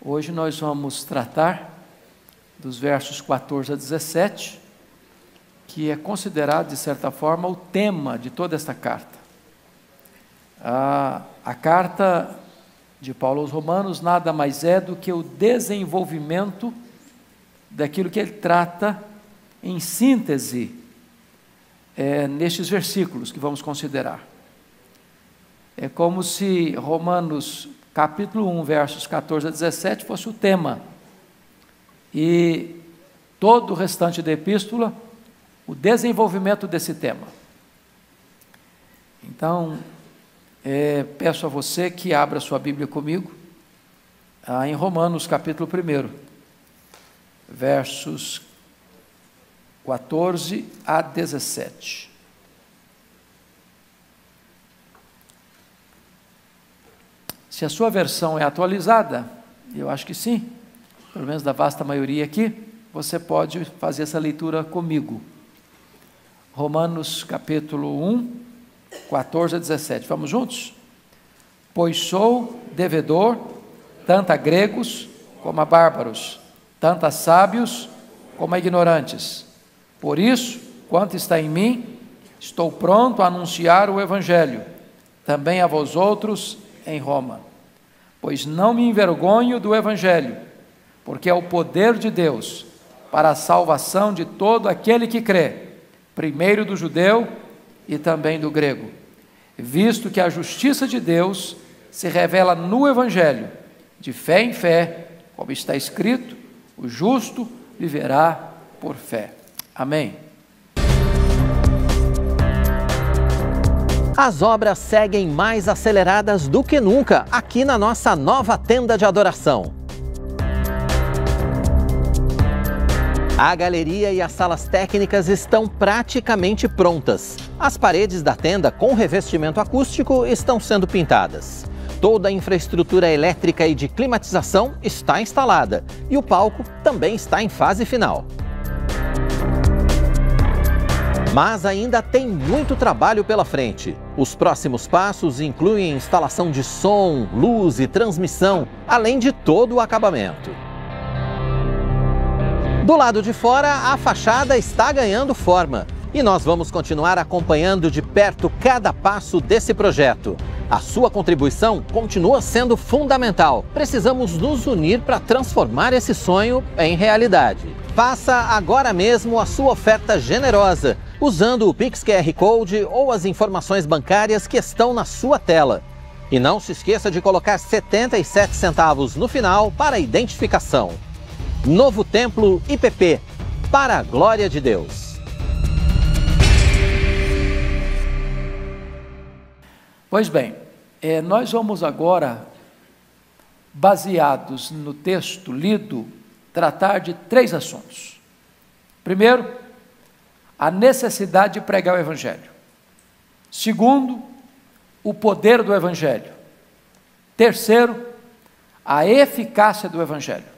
Hoje nós vamos tratar dos versos 14 a 17, que é considerado, de certa forma, o tema de toda esta carta. A carta de Paulo aos Romanos nada mais é do que o desenvolvimento daquilo que ele trata em síntese nestes versículos que vamos considerar. É como se Romanos capítulo 1, versos 14 a 17 fosse o tema, e todo o restante da epístola, o desenvolvimento desse tema. Então, peço a você que abra sua Bíblia comigo, em Romanos capítulo 1, versos 14 a 17. Se a sua versão é atualizada, eu acho que sim, pelo menos da vasta maioria aqui, você pode fazer essa leitura comigo. Romanos capítulo 1, 14 a 17. Vamos juntos? Pois sou devedor, tanto a gregos como a bárbaros, tanto a sábios como a ignorantes. Por isso, quanto está em mim, estou pronto a anunciar o Evangelho, também a vós outros em Roma. Pois não me envergonho do Evangelho, porque é o poder de Deus para a salvação de todo aquele que crê, primeiro do judeu e também do grego, visto que a justiça de Deus se revela no Evangelho, de fé em fé, como está escrito, o justo viverá por fé. Amém. As obras seguem mais aceleradas do que nunca aqui na nossa nova tenda de adoração. A galeria e as salas técnicas estão praticamente prontas. As paredes da tenda com revestimento acústico estão sendo pintadas. Toda a infraestrutura elétrica e de climatização está instalada e o palco também está em fase final. Mas ainda tem muito trabalho pela frente. Os próximos passos incluem instalação de som, luz e transmissão, além de todo o acabamento. Do lado de fora, a fachada está ganhando forma e nós vamos continuar acompanhando de perto cada passo desse projeto. A sua contribuição continua sendo fundamental. Precisamos nos unir para transformar esse sonho em realidade. Faça agora mesmo a sua oferta generosa, usando o Pix QR Code ou as informações bancárias que estão na sua tela. E não se esqueça de colocar 77 centavos no final para a identificação. Novo Templo IPP, para a glória de Deus. Pois bem, nós vamos agora, baseados no texto lido, tratar de 3 assuntos. Primeiro, a necessidade de pregar o Evangelho. Segundo, o poder do Evangelho. Terceiro, a eficácia do Evangelho.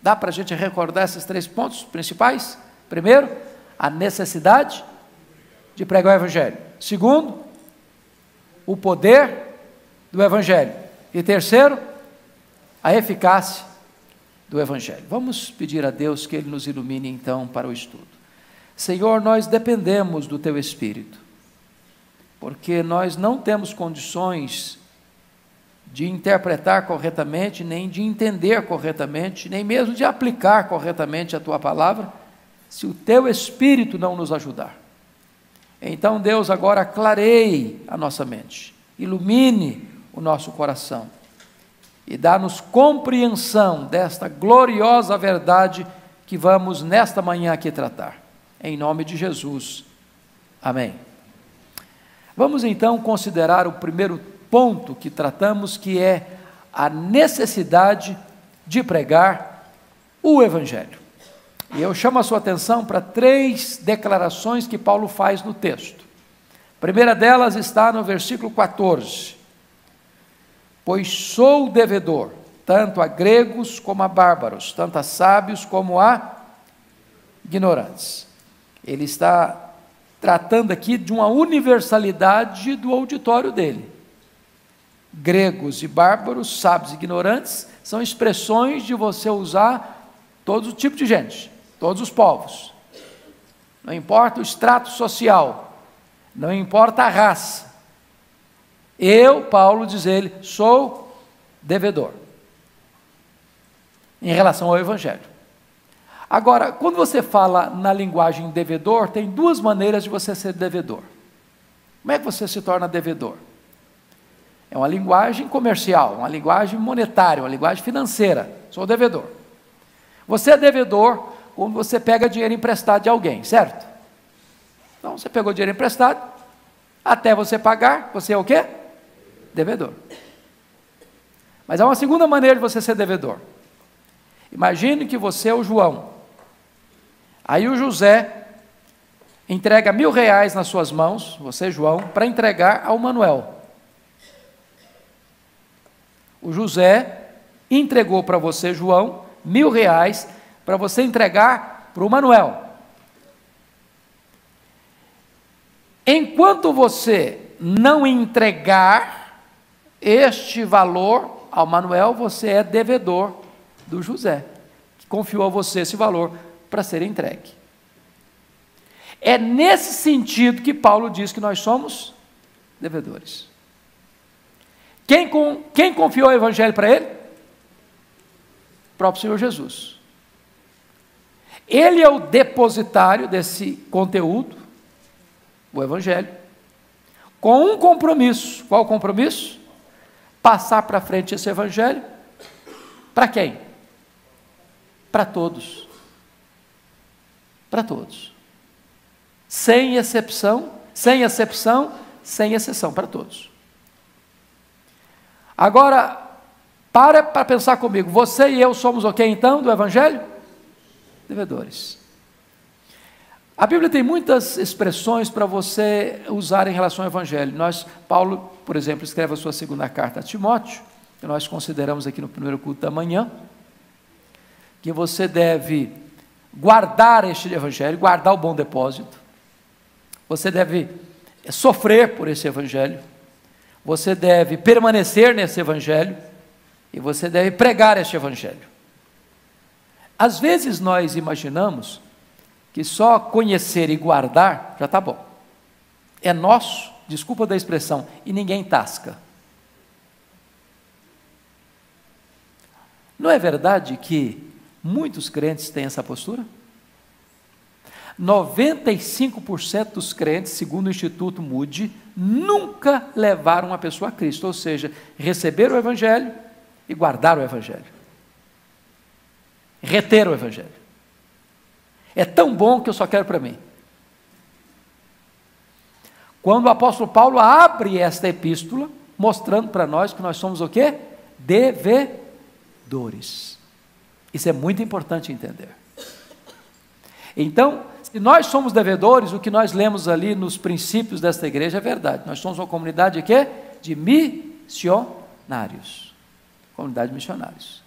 Dá para a gente recordar esses 3 pontos principais? Primeiro, a necessidade de pregar o Evangelho. Segundo, o poder do Evangelho. E terceiro, a eficácia do Evangelho. Vamos pedir a Deus que Ele nos ilumine então para o estudo. Senhor, nós dependemos do Teu Espírito, porque nós não temos condições de interpretar corretamente, nem de entender corretamente, nem mesmo de aplicar corretamente a Tua palavra, se o Teu Espírito não nos ajudar. Então, Deus, agora clareie a nossa mente, ilumine o nosso coração e dá-nos compreensão desta gloriosa verdade que vamos nesta manhã aqui tratar. Em nome de Jesus. Amém. Vamos então considerar o primeiro ponto que tratamos, que é a necessidade de pregar o Evangelho. E eu chamo a sua atenção para 3 declarações que Paulo faz no texto. A primeira delas está no versículo 14. Pois sou devedor, tanto a gregos como a bárbaros, tanto a sábios como a ignorantes. Ele está tratando aqui de uma universalidade do auditório dele. gregos e bárbaros, sábios e ignorantes, são expressões de você usar todo tipo de gente, todos os povos. Não importa o extrato social, não importa a raça. Eu, Paulo, diz ele, sou devedor em relação ao Evangelho. Agora, quando você fala na linguagem devedor, tem duas maneiras de você ser devedor. Como é que você se torna devedor? É uma linguagem comercial, uma linguagem monetária, uma linguagem financeira. Sou devedor. Você é devedor quando você pega dinheiro emprestado de alguém, certo? Então, você pegou dinheiro emprestado, até você pagar, você é o quê? Devedor. Mas há uma segunda maneira de você ser devedor. Imagine que você é o João. Aí o José entrega R$1.000 nas suas mãos, você, João, para entregar ao Manuel. O José entregou para você, João, R$1.000 para você entregar para o Manuel. Enquanto você não entregar este valor ao Manuel, você é devedor do José, que confiou a você esse valor para ser entregue. É nesse sentido que Paulo diz que nós somos devedores. Quem confiou o Evangelho para ele? O próprio Senhor Jesus. Ele é o depositário desse conteúdo, o Evangelho, com um compromisso. Qual o compromisso? Passar para frente esse Evangelho. Para quem? Para todos. Para todos. Sem exceção, sem exceção, sem exceção, para todos. Agora, para pensar comigo, você e eu somos o que então do Evangelho? Devedores. A Bíblia tem muitas expressões para você usar em relação ao Evangelho. Paulo, por exemplo, escreve a sua segunda carta a Timóteo, que nós consideramos aqui no primeiro culto da manhã, que você deve guardar este Evangelho, guardar o bom depósito. Você deve sofrer por esse Evangelho, você deve permanecer nesse Evangelho, e você deve pregar este Evangelho. Às vezes nós imaginamos que só conhecer e guardar já está bom. É nosso, desculpa da expressão, e ninguém tasca. Não é verdade que muitos crentes têm essa postura? 95% dos crentes, segundo o Instituto Moody, nunca levaram a pessoa a Cristo, ou seja, receberam o Evangelho e guardaram o Evangelho. Reteram o Evangelho. É tão bom que eu só quero para mim. Quando o apóstolo Paulo abre esta epístola, mostrando para nós que nós somos o quê? Devedores. Isso é muito importante entender. Então, se nós somos devedores, o que nós lemos ali nos princípios desta igreja é verdade. Nós somos uma comunidade de quê? De missionários. Comunidade de missionários.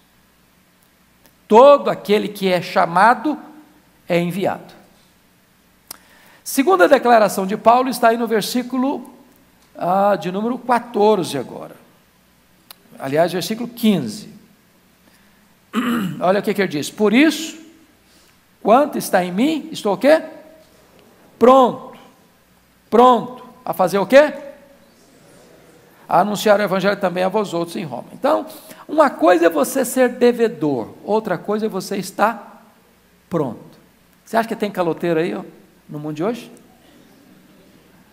Todo aquele que é chamado é enviado. Segunda declaração de Paulo está aí no versículo de número 14 agora. Aliás, versículo 15. Olha o que ele diz. Por isso, quanto está em mim, estou o quê? Pronto a fazer o quê? A anunciar o Evangelho também a vós outros em Roma. Então, uma coisa é você ser devedor, outra coisa é você estar pronto. Você acha que tem caloteiro aí, ó, no mundo de hoje?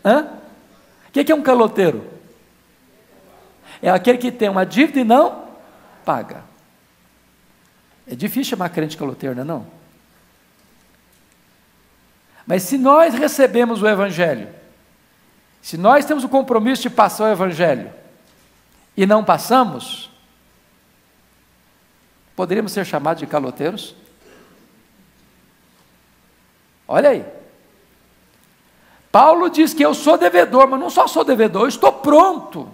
O que é um caloteiro? É aquele que tem uma dívida e não paga. É difícil chamar crente de caloteiro, não é não? Mas se nós recebemos o Evangelho, se nós temos o compromisso de passar o Evangelho e não passamos, poderíamos ser chamados de caloteiros? Olha aí. Paulo diz que eu sou devedor, mas não só sou devedor, eu estou pronto.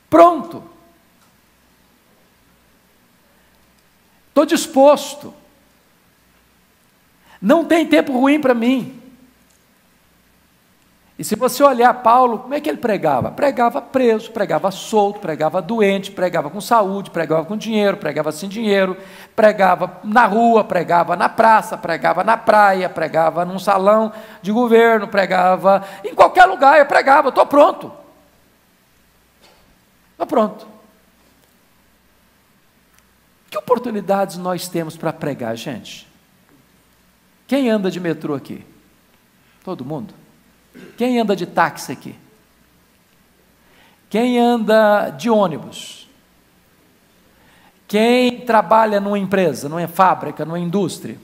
Pronto. Estou disposto. Não tem tempo ruim para mim. E se você olhar Paulo, como é que ele pregava? Pregava preso, pregava solto, pregava doente, pregava com saúde, pregava com dinheiro, pregava sem dinheiro, pregava na rua, pregava na praça, pregava na praia, pregava num salão de governo, pregava em qualquer lugar, eu pregava, estou pronto. Estou pronto. Que oportunidades nós temos para pregar, gente? Quem anda de metrô aqui? Todo mundo? Quem anda de táxi aqui? Quem anda de ônibus? Quem trabalha numa empresa, numa fábrica, numa indústria,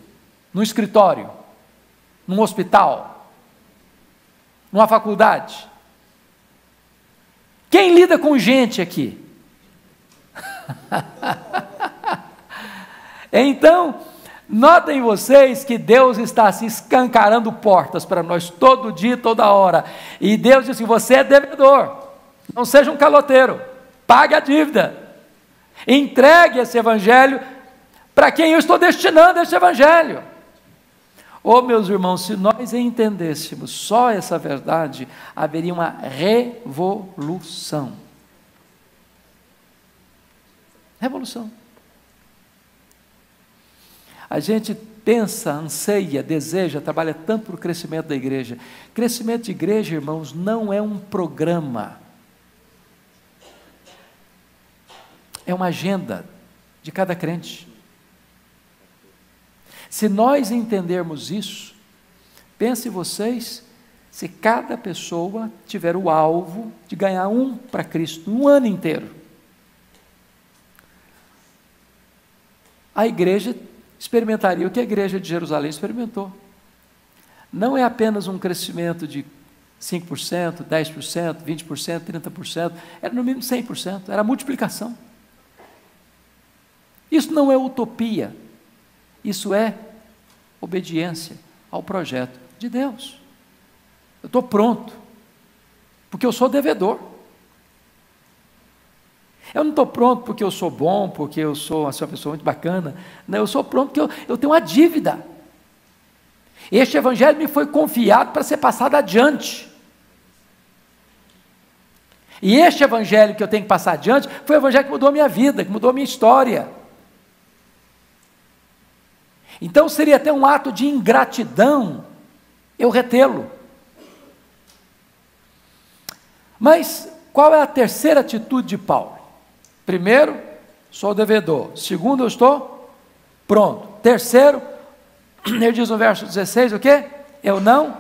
num escritório, num hospital, numa faculdade? Quem lida com gente aqui? Então, notem vocês que Deus está se escancarando portas para nós todo dia, toda hora. E Deus diz assim: você é devedor, não seja um caloteiro, pague a dívida, entregue esse evangelho para quem eu estou destinando esse evangelho. Oh, meus irmãos, se nós entendêssemos só essa verdade, haveria uma revolução. Revolução. A gente pensa, anseia, deseja, trabalha tanto para o crescimento da igreja. Crescimento de igreja, irmãos, não é um programa. É uma agenda de cada crente. Se nós entendermos isso, pense vocês, se cada pessoa tiver o alvo de ganhar um para Cristo, um ano inteiro. A igreja experimentaria o que a igreja de Jerusalém experimentou. Não é apenas um crescimento de 5%, 10%, 20%, 30%, era no mínimo 100%, era multiplicação. Isso não é utopia, isso é obediência ao projeto de Deus. Eu estou pronto, porque eu sou devedor. Eu não estou pronto porque eu sou bom, porque eu sou uma pessoa muito bacana. Não, eu sou pronto porque eu tenho uma dívida. Este evangelho me foi confiado para ser passado adiante. E este evangelho que eu tenho que passar adiante foi o evangelho que mudou a minha vida, que mudou a minha história. Então seria até um ato de ingratidão eu retê-lo. Mas qual é a terceira atitude de Paulo? Primeiro, sou devedor. Segundo, eu estou pronto. Terceiro, ele diz no verso 16 o quê? Eu não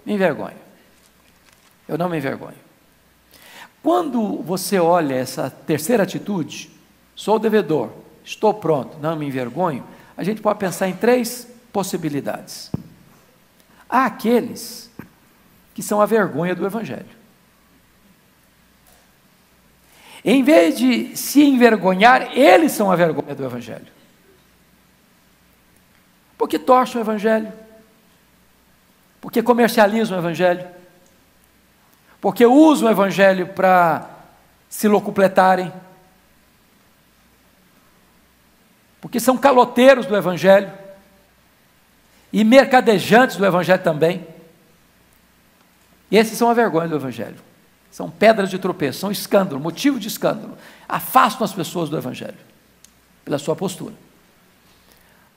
me envergonho. Eu não me envergonho. Quando você olha essa terceira atitude, sou devedor, estou pronto, não me envergonho, a gente pode pensar em três possibilidades. Há aqueles que são a vergonha do evangelho. Em vez de se envergonhar, eles são a vergonha do evangelho. Porque torcem o evangelho, porque comercializam o evangelho, porque usam o evangelho para se locupletarem, porque são caloteiros do evangelho e mercadejantes do evangelho também. E esses são a vergonha do evangelho. São pedras de tropeço, são escândalo, motivo de escândalo. Afastam as pessoas do evangelho pela sua postura.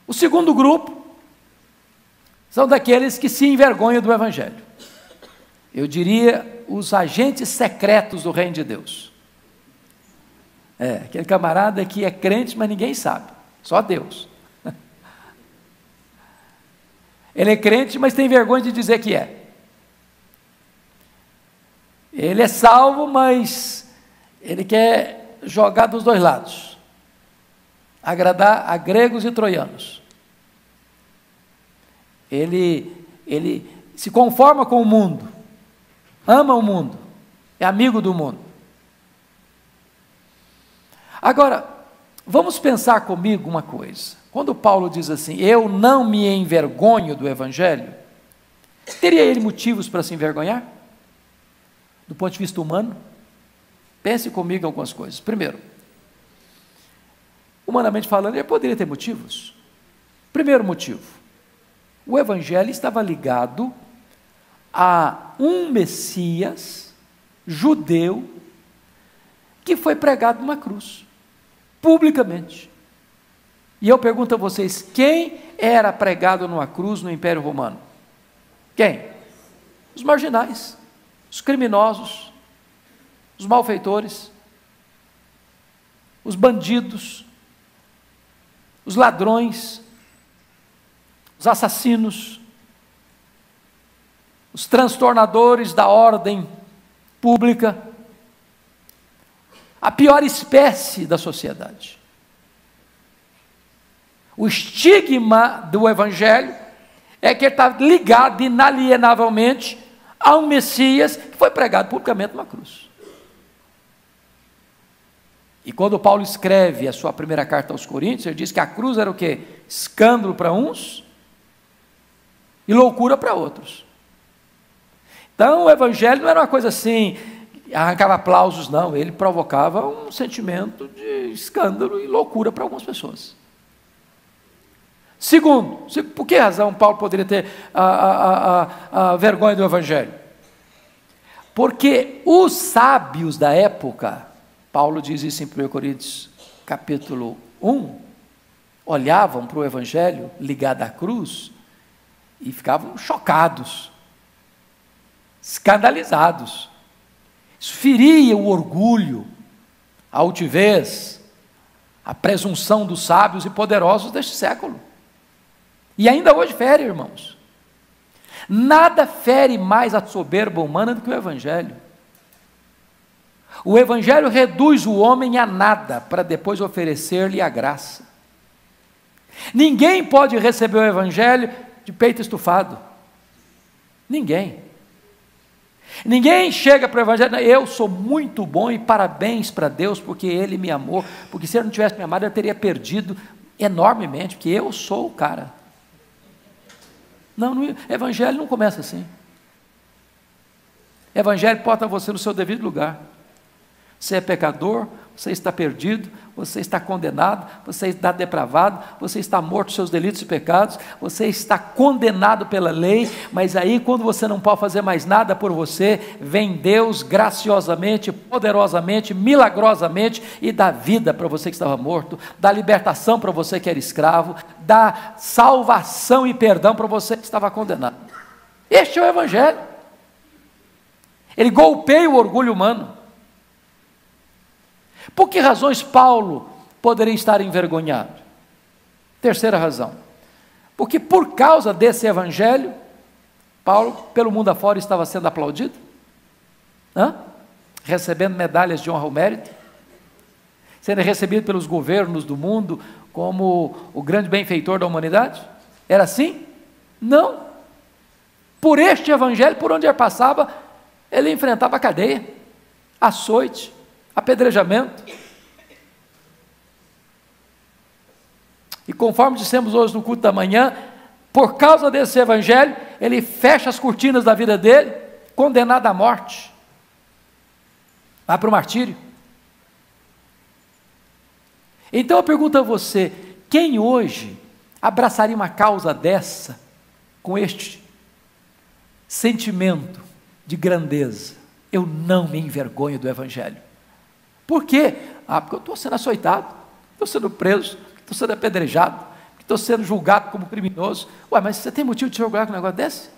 O segundo grupo são daqueles que se envergonham do evangelho. Eu diria, os agentes secretos do reino de Deus. Aquele camarada que é crente, mas ninguém sabe, só Deus. Ele é crente, mas tem vergonha de dizer que é. Ele é salvo, mas ele quer jogar dos dois lados, agradar a gregos e troianos. Ele se conforma com o mundo, ama o mundo, é amigo do mundo. Agora, vamos pensar comigo uma coisa. Quando Paulo diz assim, eu não me envergonho do evangelho, teria ele motivos para se envergonhar? Do ponto de vista humano? Pense comigo em algumas coisas. Primeiro, humanamente falando, ele poderia ter motivos. Primeiro motivo, o evangelho estava ligado a um Messias judeu que foi pregado numa cruz, publicamente. E eu pergunto a vocês, quem era pregado numa cruz no Império Romano? Quem? Os marginais, os criminosos, os malfeitores, os bandidos, os ladrões, os assassinos, os transtornadores da ordem pública, a pior espécie da sociedade. O estigma do Evangelho é que ele está ligado inalienavelmente a um Messias que foi pregado publicamente numa cruz. E quando Paulo escreve a sua primeira carta aos Coríntios, ele diz que a cruz era o quê? Escândalo para uns e loucura para outros. Então o Evangelho não era uma coisa assim, arrancava aplausos, não, ele provocava um sentimento de escândalo e loucura para algumas pessoas. Segundo, por que razão Paulo poderia ter a vergonha do Evangelho? Porque os sábios da época, Paulo diz isso em 1 Coríntios capítulo 1, olhavam para o Evangelho ligado à cruz e ficavam chocados, escandalizados. Isso feria o orgulho, a altivez, a presunção dos sábios e poderosos deste século. E ainda hoje fere, irmãos. Nada fere mais a soberba humana do que o Evangelho. O Evangelho reduz o homem a nada, para depois oferecer-lhe a graça. Ninguém pode receber o Evangelho de peito estufado. Ninguém. Ninguém chega para o Evangelho, eu sou muito bom e parabéns para Deus, porque Ele me amou, porque se Ele não tivesse me amado, eu teria perdido enormemente, porque eu sou o cara. Não, o Evangelho não começa assim. O Evangelho bota você no seu devido lugar. Você é pecador, você está perdido, você está condenado, você está depravado, você está morto dos seus delitos e pecados, você está condenado pela lei, mas aí quando você não pode fazer mais nada por você, vem Deus graciosamente, poderosamente, milagrosamente e dá vida para você que estava morto, dá libertação para você que era escravo, dá salvação e perdão para você que estava condenado. Este é o Evangelho. Ele golpeia o orgulho humano. Por que razões Paulo poderia estar envergonhado? Terceira razão, porque por causa desse Evangelho, Paulo, pelo mundo afora, estava sendo aplaudido, recebendo medalhas de honra ao mérito, sendo recebido pelos governos do mundo como o grande benfeitor da humanidade. Era assim? Não. Por este Evangelho, por onde ele passava, ele enfrentava a cadeia, açoite, apedrejamento. E conforme dissemos hoje no culto da manhã, por causa desse Evangelho, ele fecha as cortinas da vida dele, condenado à morte, vai para o martírio. Então eu pergunto a você, quem hoje abraçaria uma causa dessa, com este sentimento de grandeza? Eu não me envergonho do Evangelho. Por quê? Porque eu estou sendo açoitado, estou sendo preso, estou sendo apedrejado, estou sendo julgado como criminoso. Ué, mas você tem motivo de se orgulhar com um negócio desse?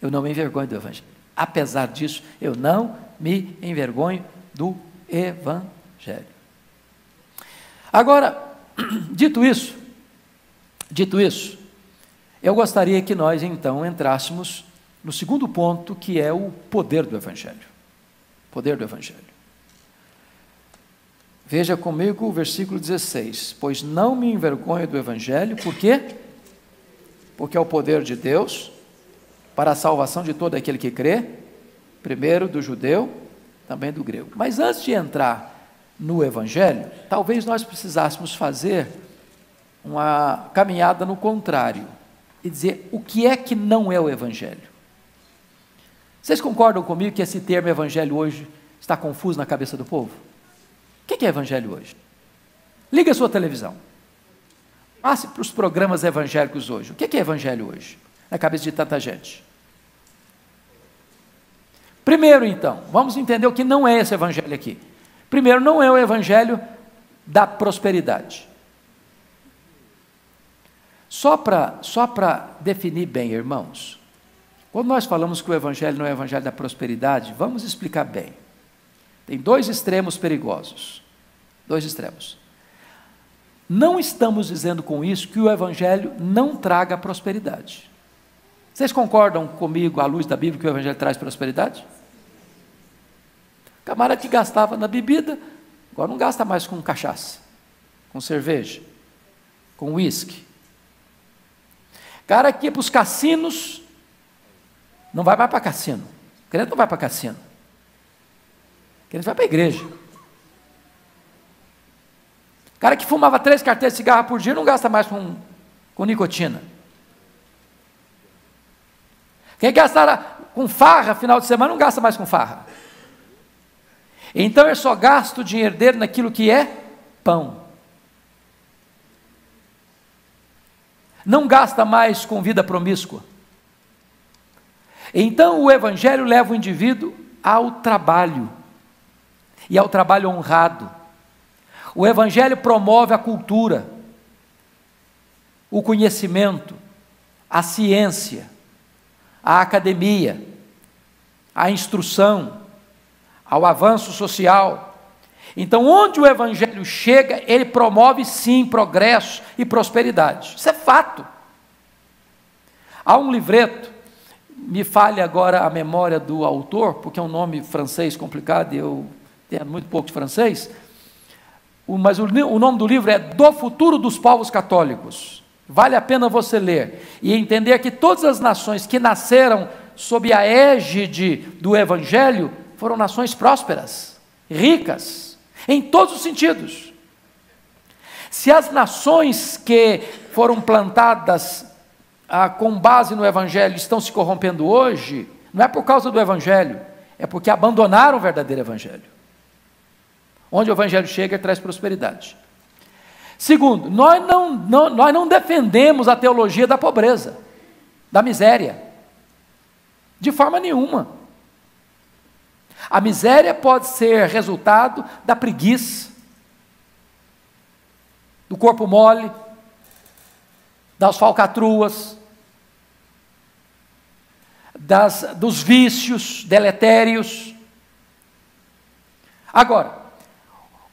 Eu não me envergonho do Evangelho. Apesar disso, eu não me envergonho do Evangelho. Agora, dito isso, eu gostaria que nós então entrássemos no segundo ponto, que é o poder do Evangelho. Poder do Evangelho. Veja comigo o versículo 16. Pois não me envergonho do Evangelho, por quê? Porque é o poder de Deus para a salvação de todo aquele que crê, primeiro do judeu, também do grego. Mas antes de entrar no Evangelho, talvez nós precisássemos fazer uma caminhada no contrário e dizer o que é que não é o Evangelho. Vocês concordam comigo que esse termo Evangelho hoje está confuso na cabeça do povo? O que é Evangelho hoje? Liga a sua televisão. Passe para os programas evangélicos hoje. O que é Evangelho hoje? na cabeça de tanta gente. Primeiro, então, vamos entender o que não é esse evangelho aqui. Primeiro, não é o evangelho da prosperidade. Só para definir bem, irmãos, quando nós falamos que o evangelho não é o evangelho da prosperidade, vamos explicar bem. Tem dois extremos perigosos. Dois extremos. Não estamos dizendo com isso que o evangelho não traga prosperidade. Vocês concordam comigo, à luz da Bíblia, que o evangelho traz prosperidade? O camarada que gastava na bebida, agora não gasta mais com cachaça, com cerveja, com uísque. Cara que ia para os cassinos, não vai mais para cassino. O crente não vai para cassino. O crente vai para a igreja. O cara que fumava 3 carteiras de cigarro por dia, não gasta mais com nicotina. Quem gastara com farra final de semana, não gasta mais com farra. Então eu só gasto o dinheiro dele naquilo que é pão. Não gasta mais com vida promíscua. Então o evangelho leva o indivíduo ao trabalho, e ao trabalho honrado. O evangelho promove a cultura, o conhecimento, a ciência, a academia, a instrução, ao avanço social. Então, onde o evangelho chega, ele promove sim progresso e prosperidade. Isso é fato. Há um livreto, me falha agora a memória do autor, porque é um nome francês complicado e eu tenho muito pouco de francês, mas o nome do livro é Do Futuro dos Povos Católicos. Vale a pena você ler e entender que todas as nações que nasceram sob a égide do evangelho foram nações prósperas, ricas, em todos os sentidos. Se as nações que foram plantadas com base no evangelho estão se corrompendo hoje, não é por causa do evangelho, é porque abandonaram o verdadeiro evangelho. Onde o evangelho chega, ele traz prosperidade. Segundo, nós não defendemos a teologia da pobreza, da miséria, de forma nenhuma. A miséria pode ser resultado da preguiça, do corpo mole, das falcatruas, dos vícios deletérios. Agora,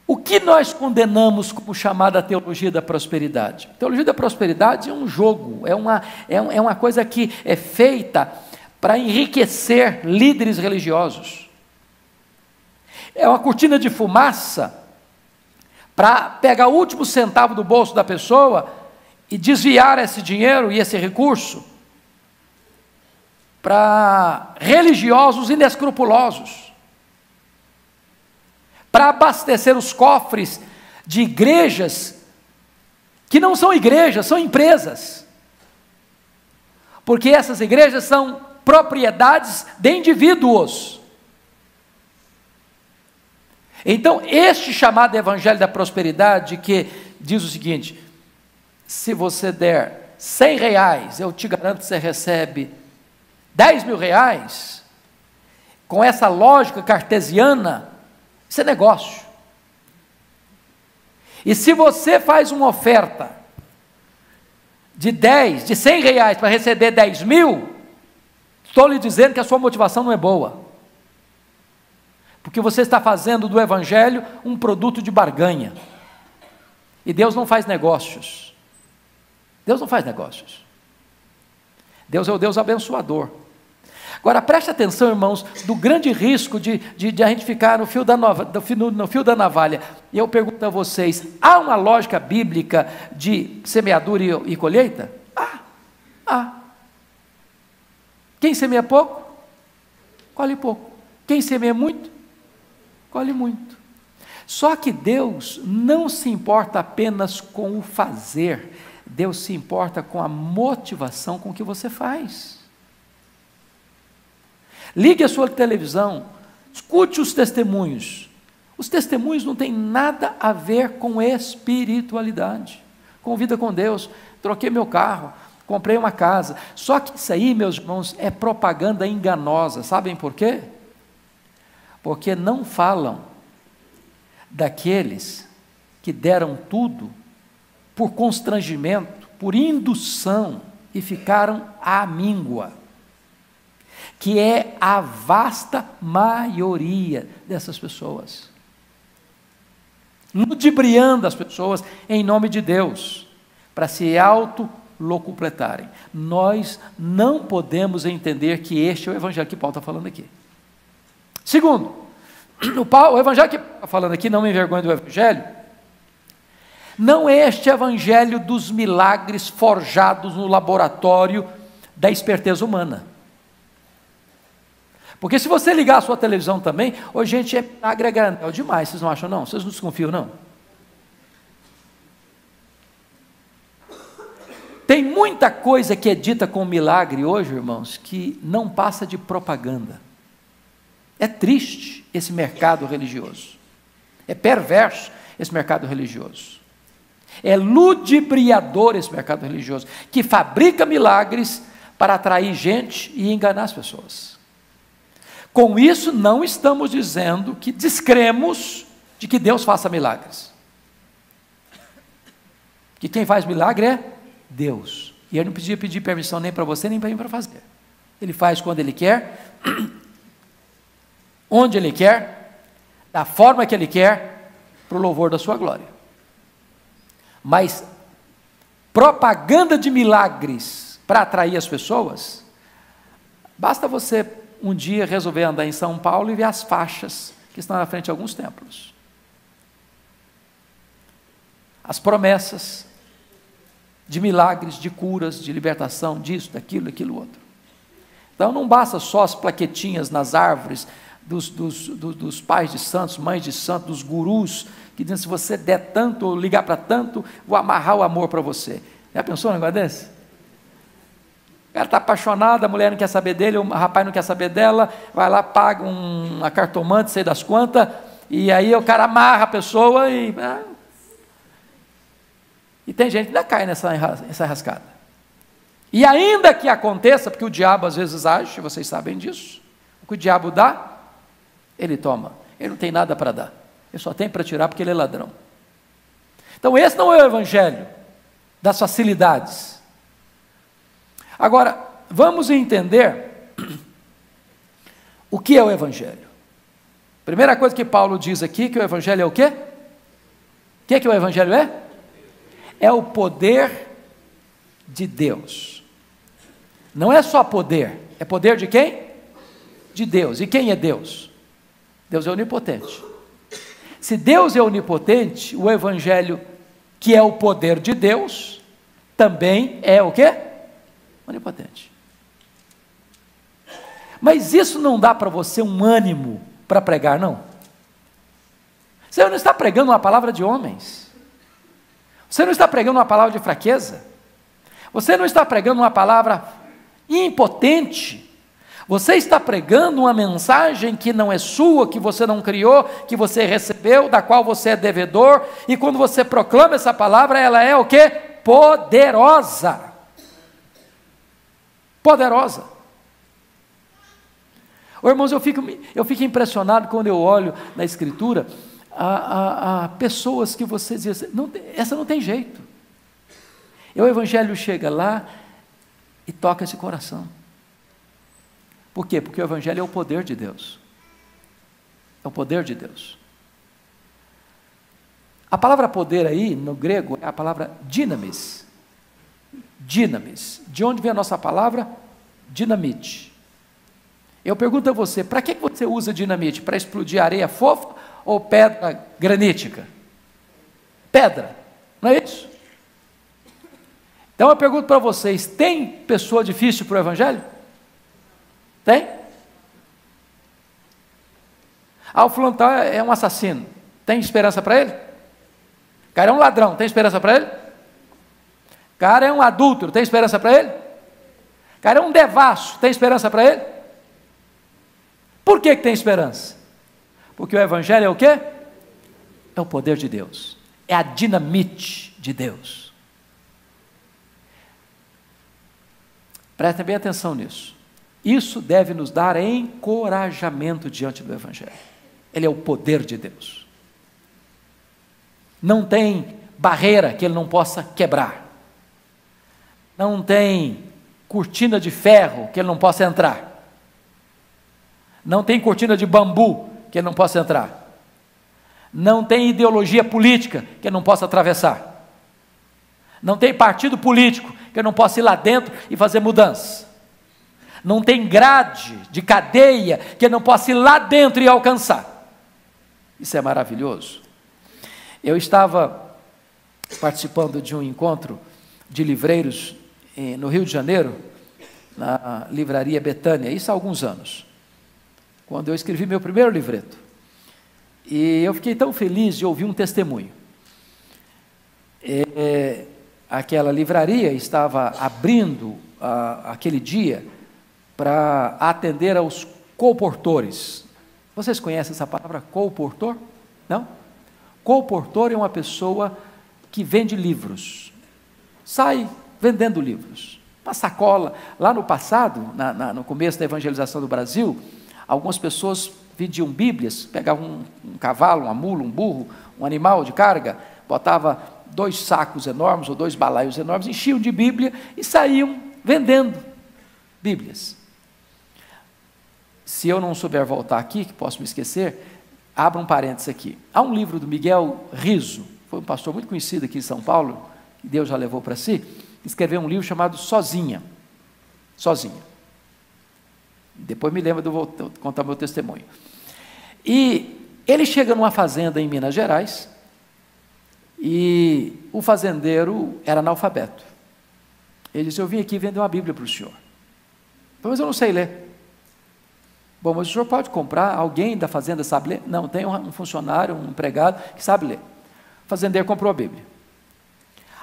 o que nós condenamos como chamada teologia da prosperidade? A teologia da prosperidade é um jogo, é uma coisa que é feita para enriquecer líderes religiosos. É uma cortina de fumaça para pegar o último centavo do bolso da pessoa e desviar esse dinheiro e esse recurso para religiosos inescrupulosos, para abastecer os cofres de igrejas que não são igrejas, são empresas, porque essas igrejas são propriedades de indivíduos. Então, este chamado evangelho da prosperidade, que diz o seguinte: se você der R$100, eu te garanto que você recebe R$10.000, com essa lógica cartesiana, isso é negócio. E se você faz uma oferta de R$100 para receber 10.000, estou lhe dizendo que a sua motivação não é boa. Porque você está fazendo do evangelho um produto de barganha. E Deus não faz negócios. Deus não faz negócios. Deus é o Deus abençoador. Agora, preste atenção, irmãos, do grande risco de a gente ficar no fio da navalha. E eu pergunto a vocês, há uma lógica bíblica de semeadura e colheita? Há. Quem semeia pouco, colhe pouco. Quem semeia muito, colhe muito. Só que Deus não se importa apenas com o fazer, Deus se importa com a motivação com que você faz. Ligue a sua televisão, escute os testemunhos. Os testemunhos não têm nada a ver com espiritualidade, com vida com Deus. Troquei meu carro, comprei uma casa. Só que isso aí, meus irmãos, é propaganda enganosa. Sabem por quê? Porque não falam daqueles que deram tudo por constrangimento, por indução, e ficaram à míngua, que é a vasta maioria dessas pessoas, ludibriando as pessoas em nome de Deus, para se autolocupletarem. Nós não podemos entender que este é o evangelho que Paulo está falando aqui. Segundo, o evangelho que Paulo está falando aqui, não me envergonhe do evangelho, não é este evangelho dos milagres forjados no laboratório da esperteza humana. Porque se você ligar a sua televisão também, hoje gente é agregando demais, vocês não acham não? Vocês não desconfiam não? Tem muita coisa que é dita com milagre hoje, irmãos, que não passa de propaganda. É triste esse mercado religioso. É perverso esse mercado religioso. É ludibriador esse mercado religioso, que fabrica milagres para atrair gente e enganar as pessoas. Com isso, não estamos dizendo que descremos de que Deus faça milagres. Que quem faz milagre é Deus. E Ele não podia pedir permissão nem para você, nem para mim para fazer. Ele faz quando Ele quer, onde Ele quer, da forma que Ele quer, para o louvor da sua glória. Mas propaganda de milagres para atrair as pessoas, basta você um dia resolver andar em São Paulo e ver as faixas que estão na frente de alguns templos. As promessas de milagres, de curas, de libertação, disso, daquilo outro. Então não basta só as plaquetinhas nas árvores dos pais de santos, mães de santos, dos gurus, que dizem, se você der tanto, ou ligar para tanto, vou amarrar o amor para você. Já pensou um negócio desse? O cara está apaixonado, a mulher não quer saber dele, o rapaz não quer saber dela, vai lá, paga uma cartomante, sei das quantas, e aí o cara amarra a pessoa e tem gente que ainda cai nessa enrascada. E ainda que aconteça, porque o diabo às vezes age, vocês sabem disso, o que o diabo dá, ele toma, ele não tem nada para dar, ele só tem para tirar porque ele é ladrão. Então esse não é o evangelho das facilidades. Agora, vamos entender o que é o evangelho. Primeira coisa que Paulo diz aqui, que o evangelho é o quê? O que o evangelho é? É o poder de Deus. Não é só poder, é poder de quem? De Deus. E quem é Deus? Deus é onipotente. Se Deus é onipotente, o evangelho, que é o poder de Deus, também é o quê? Onipotente. Mas isso não dá para você um ânimo para pregar, não? Você não está pregando uma palavra de homens. Você não está pregando uma palavra de fraqueza. Você não está pregando uma palavra impotente. Você está pregando uma mensagem que não é sua, que você não criou, que você recebeu, da qual você é devedor, e quando você proclama essa palavra, ela é o quê? Poderosa. Poderosa. Irmãos, eu fico impressionado quando eu olho na Escritura a pessoas que você diz assim, essa não tem jeito. E o Evangelho chega lá e toca esse coração. Por quê? Porque o Evangelho é o poder de Deus. É o poder de Deus. A palavra poder aí, no grego, é a palavra dinamis. Dinamis. De onde vem a nossa palavra? Dinamite. Eu pergunto a você, para que você usa dinamite? Para explodir areia fofa ou pedra granítica? Pedra, não é isso? Então eu pergunto para vocês, tem pessoa difícil para o Evangelho? Tem? O fulano é um assassino, tem esperança para ele? O cara é um ladrão, tem esperança para ele? O cara é um adúltero, tem esperança para ele? O cara é um devasso, tem esperança para ele? Por que tem esperança? Porque o Evangelho é o quê? É o poder de Deus, é a dinamite de Deus. Prestem bem atenção nisso. Isso deve nos dar encorajamento diante do Evangelho. Ele é o poder de Deus. Não tem barreira que ele não possa quebrar. Não tem cortina de ferro que ele não possa entrar. Não tem cortina de bambu que ele não possa entrar. Não tem ideologia política que ele não possa atravessar. Não tem partido político que ele não possa ir lá dentro e fazer mudança. Não tem grade de cadeia que ele não possa ir lá dentro e alcançar. Isso é maravilhoso. Eu estava participando de um encontro de livreiros no Rio de Janeiro, na livraria Betânia, isso há alguns anos, quando eu escrevi meu primeiro livreto. E eu fiquei tão feliz de ouvir um testemunho. Aquela livraria estava abrindo aquele dia para atender aos colportores. Vocês conhecem essa palavra, colportor? Não? Colportor é uma pessoa que vende livros, sai vendendo livros, uma sacola. Lá no passado, no começo da evangelização do Brasil, algumas pessoas vendiam bíblias, pegavam um cavalo, uma mula, um burro, um animal de carga, botava 2 sacos enormes ou 2 balaios enormes, enchiam de Bíblia e saíam vendendo Bíblias. Se eu não souber voltar aqui, que posso me esquecer, abra um parênteses aqui. Há um livro do Miguel Riso, foi um pastor muito conhecido aqui em São Paulo, que Deus já levou para si, escreveu um livro chamado Sozinha. Sozinha. Depois me lembra de eu contar meu testemunho. E ele chega numa fazenda em Minas Gerais, e o fazendeiro era analfabeto. Ele disse: eu vim aqui vender uma Bíblia para o senhor. Mas eu não sei ler. Bom, mas o senhor pode comprar, alguém da fazenda sabe ler? Não, tem um funcionário, um empregado que sabe ler. O fazendeiro comprou a Bíblia.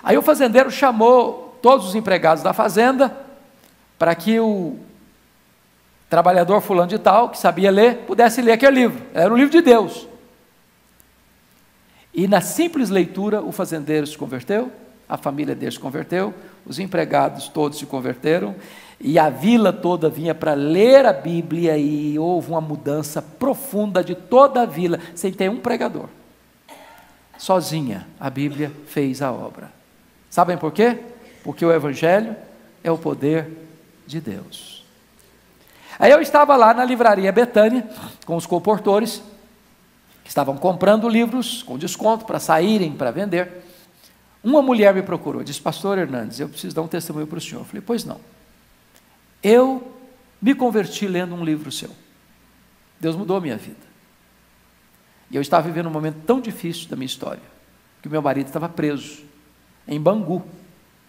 Aí o fazendeiro chamou todos os empregados da fazenda para que o trabalhador fulano de tal, que sabia ler, pudesse ler aquele livro. Era um livro de Deus. E na simples leitura o fazendeiro se converteu, a família dele se converteu, os empregados todos se converteram, e a vila toda vinha para ler a Bíblia, e houve uma mudança profunda de toda a vila, sem ter um pregador. Sozinha a Bíblia fez a obra. Sabem por quê? Porque o Evangelho é o poder de Deus. Aí eu estava lá na livraria Betânia, com os colportores, que estavam comprando livros com desconto para saírem para vender. Uma mulher me procurou, disse: pastor Hernandes, eu preciso dar um testemunho para o senhor. Eu falei: pois não. Eu me converti lendo um livro seu. Deus mudou a minha vida. E eu estava vivendo um momento tão difícil da minha história, que o meu marido estava preso em Bangu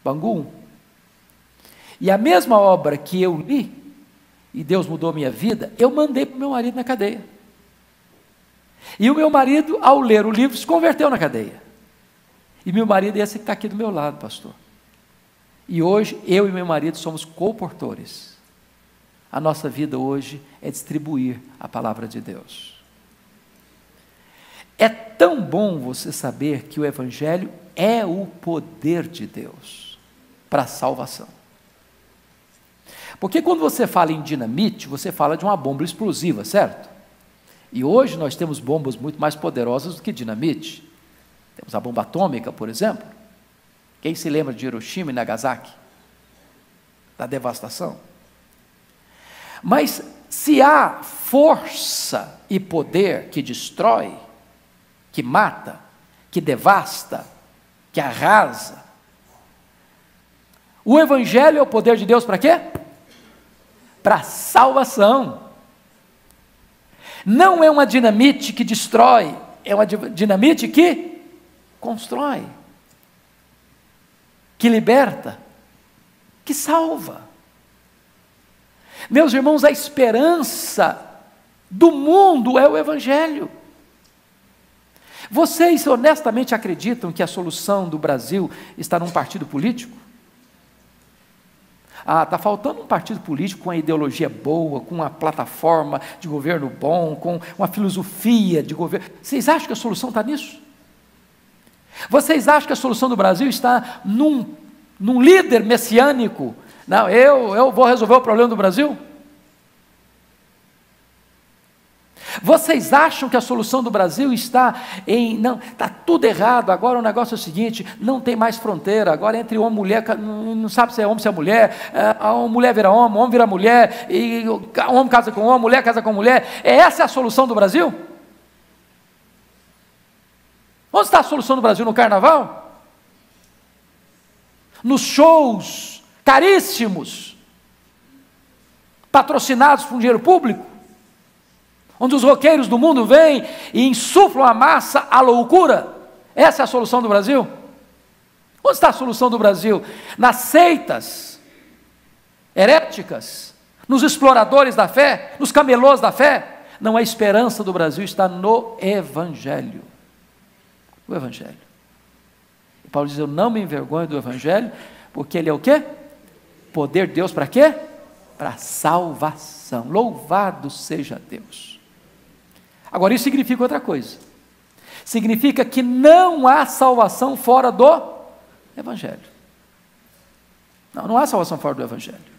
1. E a mesma obra que eu li, e Deus mudou a minha vida, eu mandei para o meu marido na cadeia. E o meu marido, ao ler o livro, se converteu na cadeia. E meu marido é esse que está aqui do meu lado, pastor. E hoje, eu e meu marido somos colportores. A nossa vida hoje é distribuir a palavra de Deus. É tão bom você saber que o Evangelho é o poder de Deus para a salvação. Porque quando você fala em dinamite, você fala de uma bomba explosiva, certo? E hoje nós temos bombas muito mais poderosas do que dinamite. Temos a bomba atômica, por exemplo. Quem se lembra de Hiroshima e Nagasaki? Da devastação. Mas se há força e poder que destrói, que mata, que devasta, que arrasa, o Evangelho é o poder de Deus para quê? Para salvação. Não é uma dinamite que destrói, é uma dinamite que constrói, que liberta, que salva. Meus irmãos, a esperança do mundo é o Evangelho. Vocês honestamente acreditam que a solução do Brasil está num partido político? Está faltando um partido político com uma ideologia boa, com uma plataforma de governo bom, com uma filosofia de governo. Vocês acham que a solução está nisso? Vocês acham que a solução do Brasil está num líder messiânico, Não, eu vou resolver o problema do Brasil? Vocês acham que a solução do Brasil está em... Não, está tudo errado, agora o negócio é o seguinte, não tem mais fronteira, agora entre homem e mulher, não sabe se é homem, se é mulher, a mulher vira homem vira mulher, e homem casa com homem, mulher casa com mulher, essa é a solução do Brasil? Onde está a solução do Brasil? No carnaval? Nos shows caríssimos, patrocinados por dinheiro público? Onde os roqueiros do mundo vêm e insuflam a massa à loucura? Essa é a solução do Brasil? Onde está a solução do Brasil? Nas seitas heréticas, nos exploradores da fé, nos camelôs da fé? Não, a esperança do Brasil está no Evangelho. O Evangelho. E Paulo diz, eu não me envergonho do Evangelho, porque ele é o quê? Poder de Deus para quê? Para salvação. Louvado seja Deus. Agora, isso significa outra coisa. Significa que não há salvação fora do Evangelho. Não há salvação fora do Evangelho.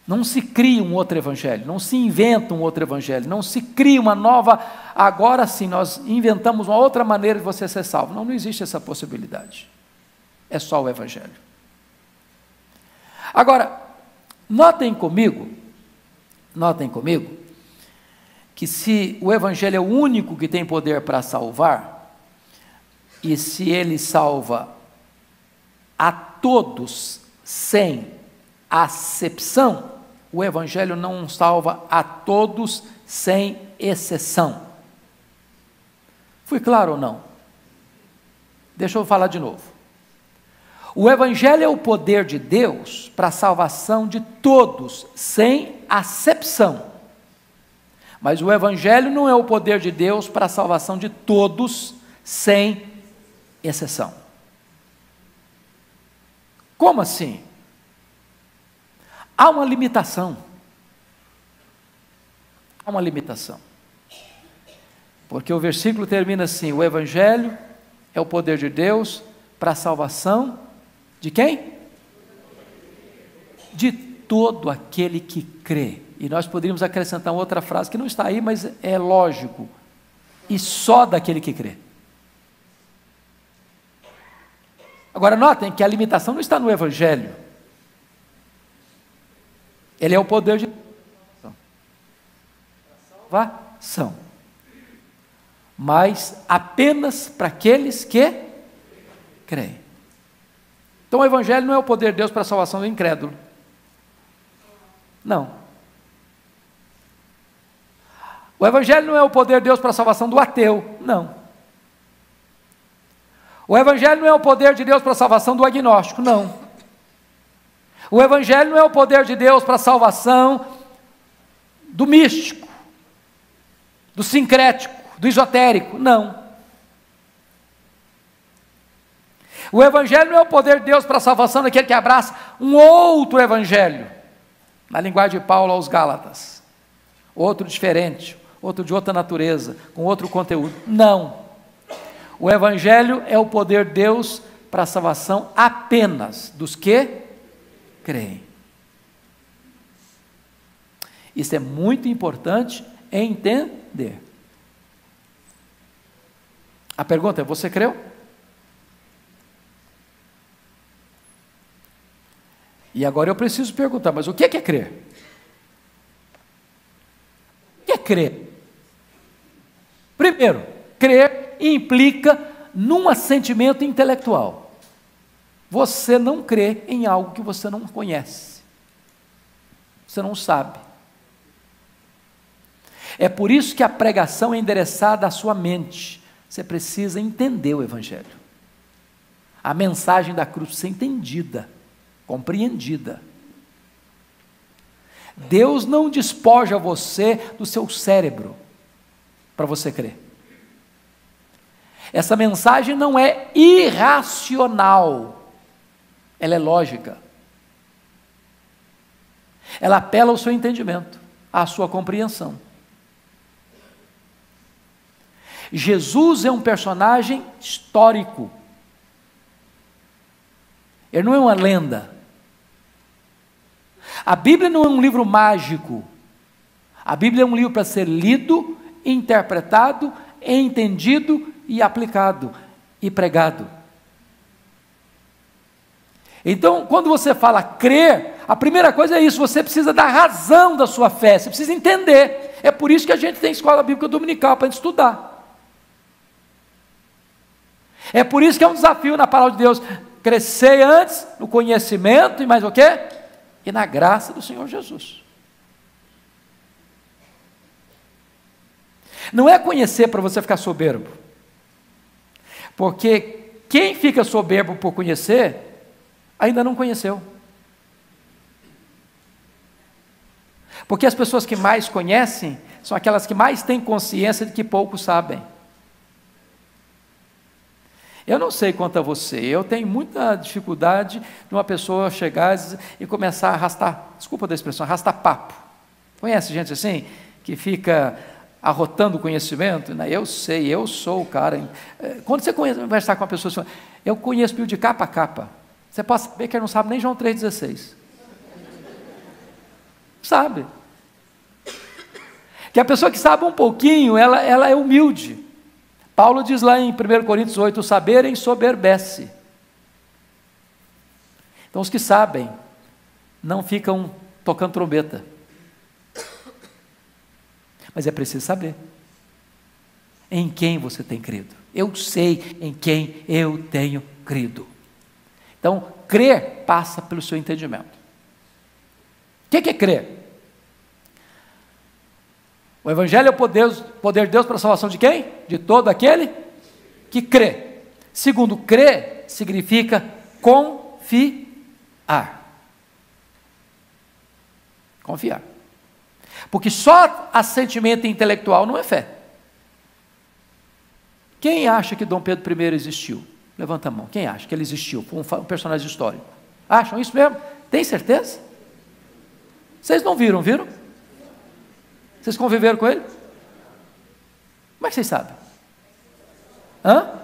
Não se cria um outro Evangelho, não se inventa um outro Evangelho, não se cria uma nova, agora sim, nós inventamos uma outra maneira de você ser salvo. Não existe essa possibilidade. É só o Evangelho. Agora, notem comigo, que se o Evangelho é o único que tem poder para salvar, e se ele salva a todos sem acepção, o Evangelho não salva a todos sem exceção. Fui claro ou não? Deixa eu falar de novo. O Evangelho é o poder de Deus para a salvação de todos, sem acepção. Mas o Evangelho não é o poder de Deus para a salvação de todos, sem exceção. Como assim? Há uma limitação. Há uma limitação. Porque o versículo termina assim: o Evangelho é o poder de Deus para a salvação de quem? De todo aquele que crê. E nós poderíamos acrescentar uma outra frase que não está aí, mas é lógico. E só daquele que crê. Agora notem que a limitação não está no Evangelho. Ele é o poder de salvação. Mas apenas para aqueles que creem. Então o Evangelho não é o poder de Deus para a salvação do incrédulo. Não. O Evangelho não é o poder de Deus para a salvação do ateu. Não. O Evangelho não é o poder de Deus para a salvação do agnóstico. Não. O Evangelho não é o poder de Deus para a salvação do místico, do sincrético, do esotérico. Não. O Evangelho não é o poder de Deus para a salvação daquele que abraça um outro Evangelho, na linguagem de Paulo aos Gálatas, outro diferente, outro de outra natureza, com outro conteúdo. Não. O Evangelho é o poder de Deus para a salvação apenas dos que creem. Isso é muito importante entender. A pergunta é: você creu? E agora eu preciso perguntar, mas o que é crer? O que é crer? Primeiro, crer implica num assentimento intelectual. Você não crê em algo que você não conhece. Você não sabe. É por isso que a pregação é endereçada à sua mente. Você precisa entender o Evangelho. A mensagem da cruz precisa ser entendida, compreendida. Deus não despoja você do seu cérebro para você crer. Essa mensagem não é irracional, ela é lógica. Ela apela ao seu entendimento, à sua compreensão. Jesus é um personagem histórico. Ele não é uma lenda. A Bíblia não é um livro mágico. A Bíblia é um livro para ser lido, interpretado, entendido e aplicado e pregado. Então, quando você fala crer, a primeira coisa é isso, você precisa da razão da sua fé, você precisa entender. É por isso que a gente tem escola bíblica dominical para estudar. É por isso que é um desafio na palavra de Deus, crescer antes no conhecimento e mais o quê? E na graça do Senhor Jesus. Não é conhecer para você ficar soberbo, porque quem fica soberbo por conhecer, ainda não conheceu. Porque as pessoas que mais conhecem, são aquelas que mais têm consciência de que poucos sabem. Eu não sei quanto a você, eu tenho muita dificuldade de uma pessoa chegar e começar a arrastar, desculpa da expressão, arrastar papo. Conhece gente assim, que fica arrotando conhecimento? Eu sei, eu sou o cara. Quando você conversar com uma pessoa, eu conheço Bíblia de capa a capa. Você pode saber que ele não sabe nem João 3,16. Sabe? Que a pessoa que sabe um pouquinho, ela é humilde. Paulo diz lá em 1 Coríntios 8, o saber ensoberbece. Então os que sabem, não ficam tocando trombeta. Mas é preciso saber em quem você tem crido. Eu sei em quem eu tenho crido. Então, crer passa pelo seu entendimento. O que é crer? O Evangelho é o poder de Deus para a salvação de quem? De todo aquele que crê. Segundo, crer significa confiar. Confiar. Porque só assentimento intelectual não é fé. Quem acha que Dom Pedro I existiu? Levanta a mão. Quem acha que ele existiu? Foi um personagem histórico. Acham isso mesmo? Tem certeza? Vocês não viram? Vocês conviveram com ele? Como é que vocês sabem? Hã?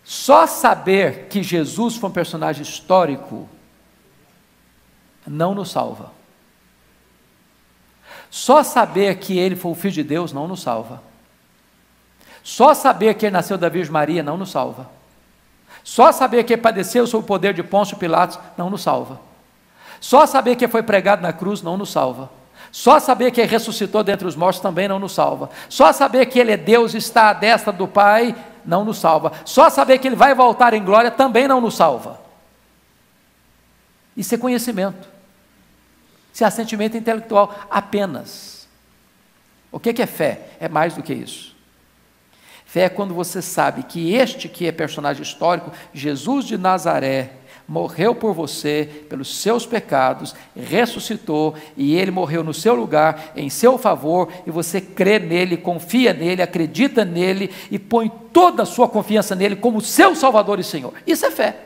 Só saber que Jesus foi um personagem histórico não nos salva. Só saber que ele foi o Filho de Deus não nos salva. Só saber que ele nasceu da Virgem Maria não nos salva. Só saber que ele padeceu sob o poder de Pôncio Pilatos não nos salva. Só saber que ele foi pregado na cruz não nos salva. Só saber que ele ressuscitou dentre os mortos também não nos salva. Só saber que ele é Deus e está à destra do Pai não nos salva. Só saber que ele vai voltar em glória também não nos salva. Isso é conhecimento. Isso é assentimento intelectual apenas. O que é fé? É mais do que isso. Fé é quando você sabe que este que é personagem histórico, Jesus de Nazaré, morreu por você, pelos seus pecados, ressuscitou, e ele morreu no seu lugar, em seu favor, e você crê nele, confia nele, acredita nele, e põe toda a sua confiança nele como seu Salvador e Senhor. Isso é fé.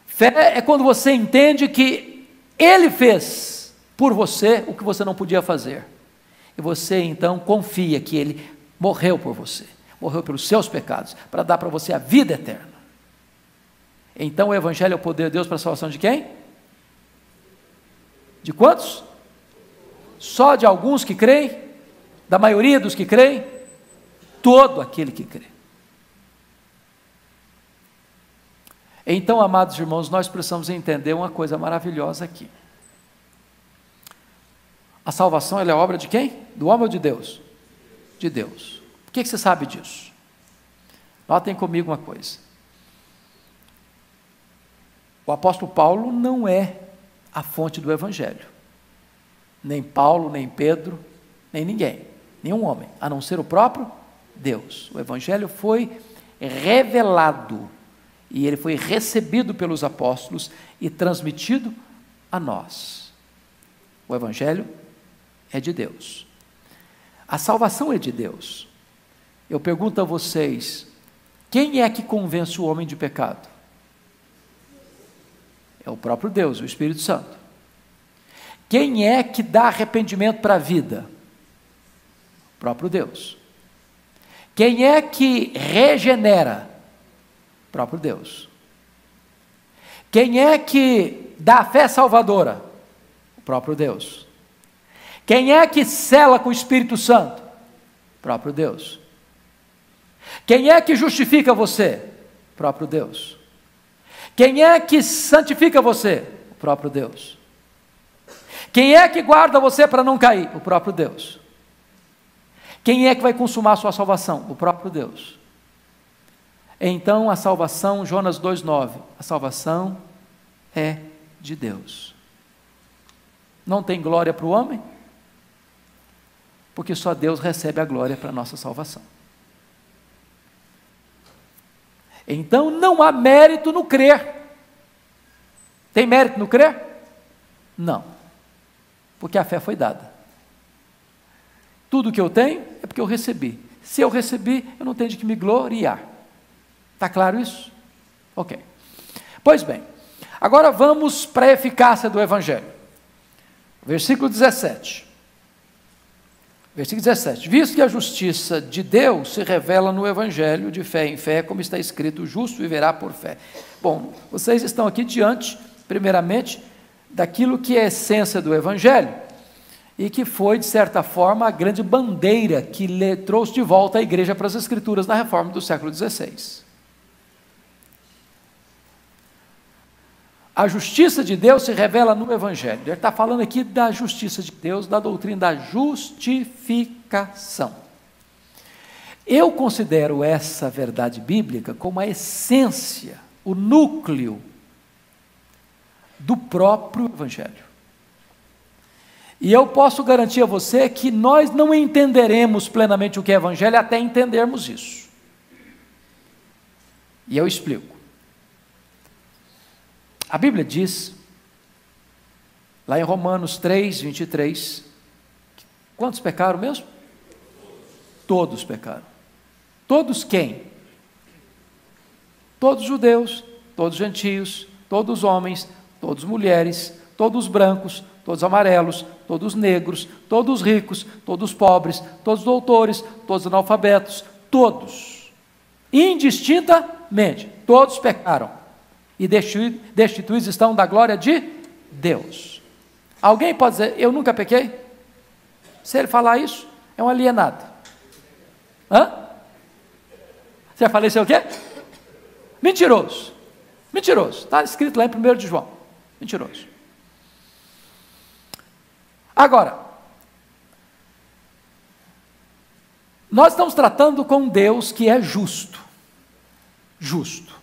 Fé é quando você entende que ele fez por você o que você não podia fazer. E você então confia que ele morreu por você, morreu pelos seus pecados, para dar para você a vida eterna. Então o Evangelho é o poder de Deus para a salvação de quem? De quantos? Só de alguns que creem? Da maioria dos que creem? Todo aquele que crê. Então, amados irmãos, nós precisamos entender uma coisa maravilhosa aqui. A salvação, ela é obra de quem? Do homem ou de Deus? De Deus. Por que você sabe disso? Notem comigo uma coisa. O apóstolo Paulo não é a fonte do Evangelho. Nem Paulo, nem Pedro, nem ninguém. Nenhum homem, a não ser o próprio Deus. O Evangelho foi revelado e ele foi recebido pelos apóstolos e transmitido a nós. O Evangelho é de Deus. A salvação é de Deus. Eu pergunto a vocês, quem é que convence o homem de pecado? É o próprio Deus, o Espírito Santo. Quem é que dá arrependimento para a vida? O próprio Deus. Quem é que regenera? O próprio Deus. Quem é que dá a fé salvadora? O próprio Deus. Quem é que sela com o Espírito Santo? O próprio Deus. Quem é que justifica você? O próprio Deus. Quem é que santifica você? O próprio Deus. Quem é que guarda você para não cair? O próprio Deus. Quem é que vai consumar a sua salvação? O próprio Deus. Então a salvação, Jonas 2,9, a salvação é de Deus. Não tem glória para o homem? Porque só Deus recebe a glória para a nossa salvação. Então não há mérito no crer. Tem mérito no crer? Não. Porque a fé foi dada. Tudo que eu tenho é porque eu recebi. Se eu recebi, eu não tenho de que me gloriar. Está claro isso? Ok. Pois bem, agora vamos para a eficácia do Evangelho. Versículo 17. Versículo 17. Visto que a justiça de Deus se revela no Evangelho, de fé em fé, como está escrito, o justo viverá por fé. Bom, vocês estão aqui diante, primeiramente, daquilo que é a essência do Evangelho, e que foi, de certa forma, a grande bandeira que trouxe de volta a igreja para as Escrituras na reforma do século XVI. A justiça de Deus se revela no Evangelho. Ele está falando aqui da justiça de Deus, da doutrina da justificação. Eu considero essa verdade bíblica como a essência, o núcleo do próprio Evangelho. E eu posso garantir a você que nós não entenderemos plenamente o que é Evangelho até entendermos isso. E eu explico. A Bíblia diz, lá em Romanos 3, 23, quantos pecaram mesmo? Todos pecaram. Todos quem? Todos judeus, todos gentios, todos homens, todos mulheres, todos brancos, todos amarelos, todos negros, todos ricos, todos pobres, todos doutores, todos analfabetos, todos, indistintamente, todos pecaram. E destituídos estão da glória de Deus. Alguém pode dizer, eu nunca pequei? Se ele falar isso, é um alienado. Hã? Você já falei isso é o quê? Mentiroso. Mentiroso. Está escrito lá em 1 de João. Mentiroso. Agora, nós estamos tratando com um Deus que é justo. Justo.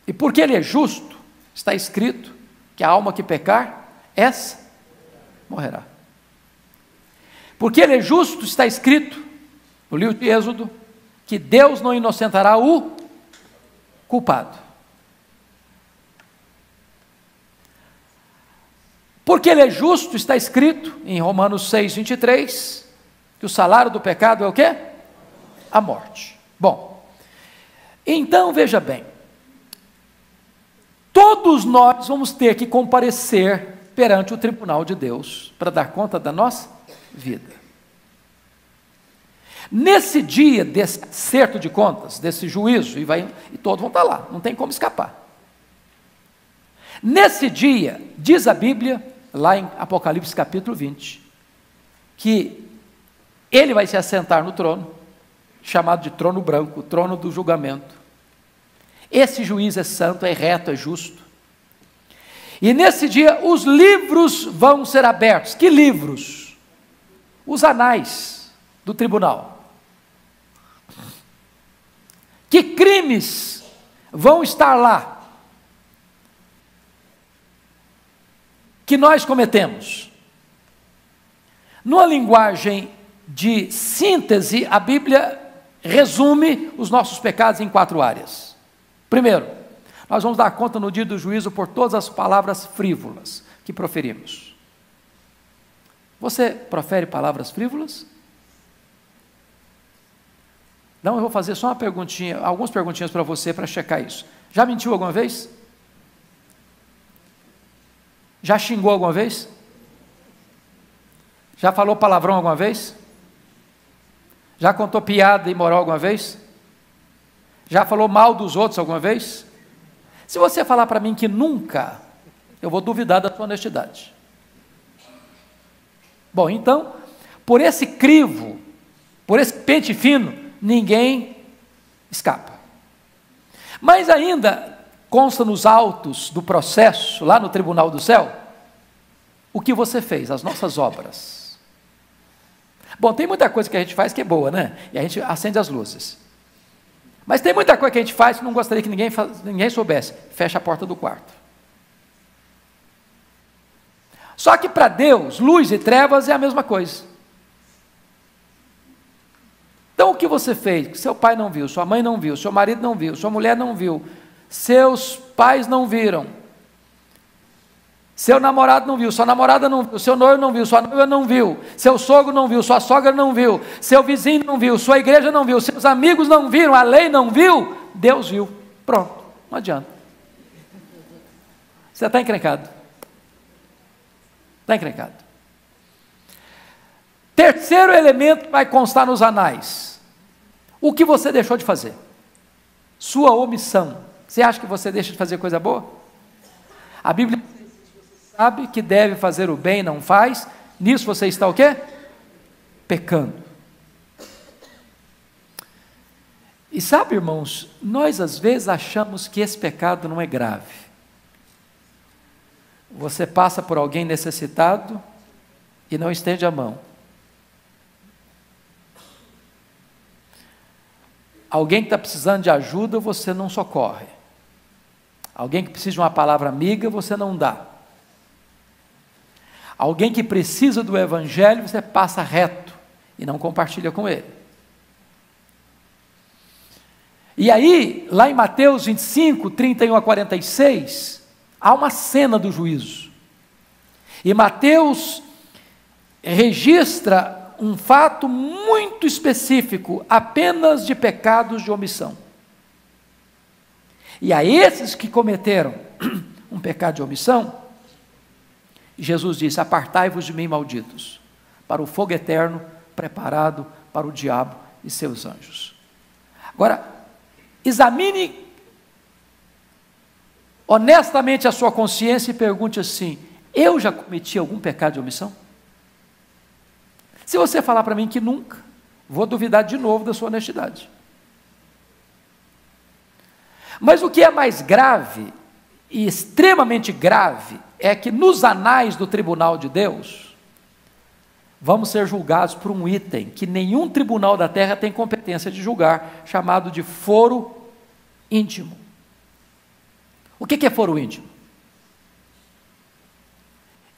E porque Ele é justo, está escrito que a alma que pecar, essa morrerá. Porque Ele é justo, está escrito no livro de Êxodo, que Deus não inocentará o culpado. Porque Ele é justo, está escrito em Romanos 6, 23, que o salário do pecado é o quê? A morte. Bom, então veja bem, todos nós vamos ter que comparecer perante o tribunal de Deus para dar conta da nossa vida. Nesse dia desse acerto de contas, desse juízo, e todos vão estar lá, não tem como escapar. Nesse dia, diz a Bíblia, lá em Apocalipse capítulo 20, que Ele vai se assentar no trono, chamado de trono branco, o trono do julgamento. Esse juiz é santo, é reto, é justo. E nesse dia os livros vão ser abertos. Que livros? Os anais do tribunal. Que crimes vão estar lá? Que nós cometemos. Numa linguagem de síntese, a Bíblia resume os nossos pecados em 4 áreas. Primeiro, nós vamos dar conta no dia do juízo por todas as palavras frívolas que proferimos. Você profere palavras frívolas? Não, eu vou fazer só uma perguntinha, algumas perguntinhas para você para checar isso. Já mentiu alguma vez? Já xingou alguma vez? Já falou palavrão alguma vez? Já contou piada imoral alguma vez? Já falou mal dos outros alguma vez? Se você falar para mim que nunca, eu vou duvidar da sua honestidade. Bom, então, por esse crivo, por esse pente fino, ninguém escapa. Mas ainda consta nos autos do processo, lá no tribunal do céu, o que você fez, as nossas obras. Bom, tem muita coisa que a gente faz que é boa, né? E a gente acende as luzes. Mas tem muita coisa que a gente faz que não gostaria que ninguém soubesse. Fecha a porta do quarto. Só que para Deus, luz e trevas é a mesma coisa. Então o que você fez? Seu pai não viu, sua mãe não viu, seu marido não viu, sua mulher não viu, seus pais não viram, seu namorado não viu, sua namorada não viu, seu noivo não viu, sua noiva não viu, seu sogro não viu, sua sogra não viu, seu vizinho não viu, sua igreja não viu, seus amigos não viram, a lei não viu, Deus viu. Pronto, não adianta. Você está encrencado. Está encrencado. Terceiro elemento que vai constar nos anais. O que você deixou de fazer? Sua omissão. Você acha que você deixa de fazer coisa boa? A Bíblia diz que você sabe que deve fazer o bem e não faz. Nisso você está o quê? Pecando. E sabe, irmãos, nós às vezes achamos que esse pecado não é grave. Você passa por alguém necessitado e não estende a mão. Alguém que está precisando de ajuda, você não socorre. Alguém que precisa de uma palavra amiga, você não dá. Alguém que precisa do evangelho, você passa reto e não compartilha com ele. E aí, lá em Mateus 25, 31 a 46, há uma cena do juízo. E Mateus registra um fato muito específico, apenas de pecados de omissão. E a esses que cometeram um pecado de omissão, Jesus disse: apartai-vos de mim, malditos, para o fogo eterno preparado para o diabo e seus anjos. Agora, examine honestamente a sua consciência e pergunte assim: eu já cometi algum pecado de omissão? Se você falar para mim que nunca, vou duvidar de novo da sua honestidade. Mas o que é mais grave, e extremamente grave, é que nos anais do tribunal de Deus, vamos ser julgados por um item que nenhum tribunal da terra tem competência de julgar, chamado de foro íntimo. O que é foro íntimo?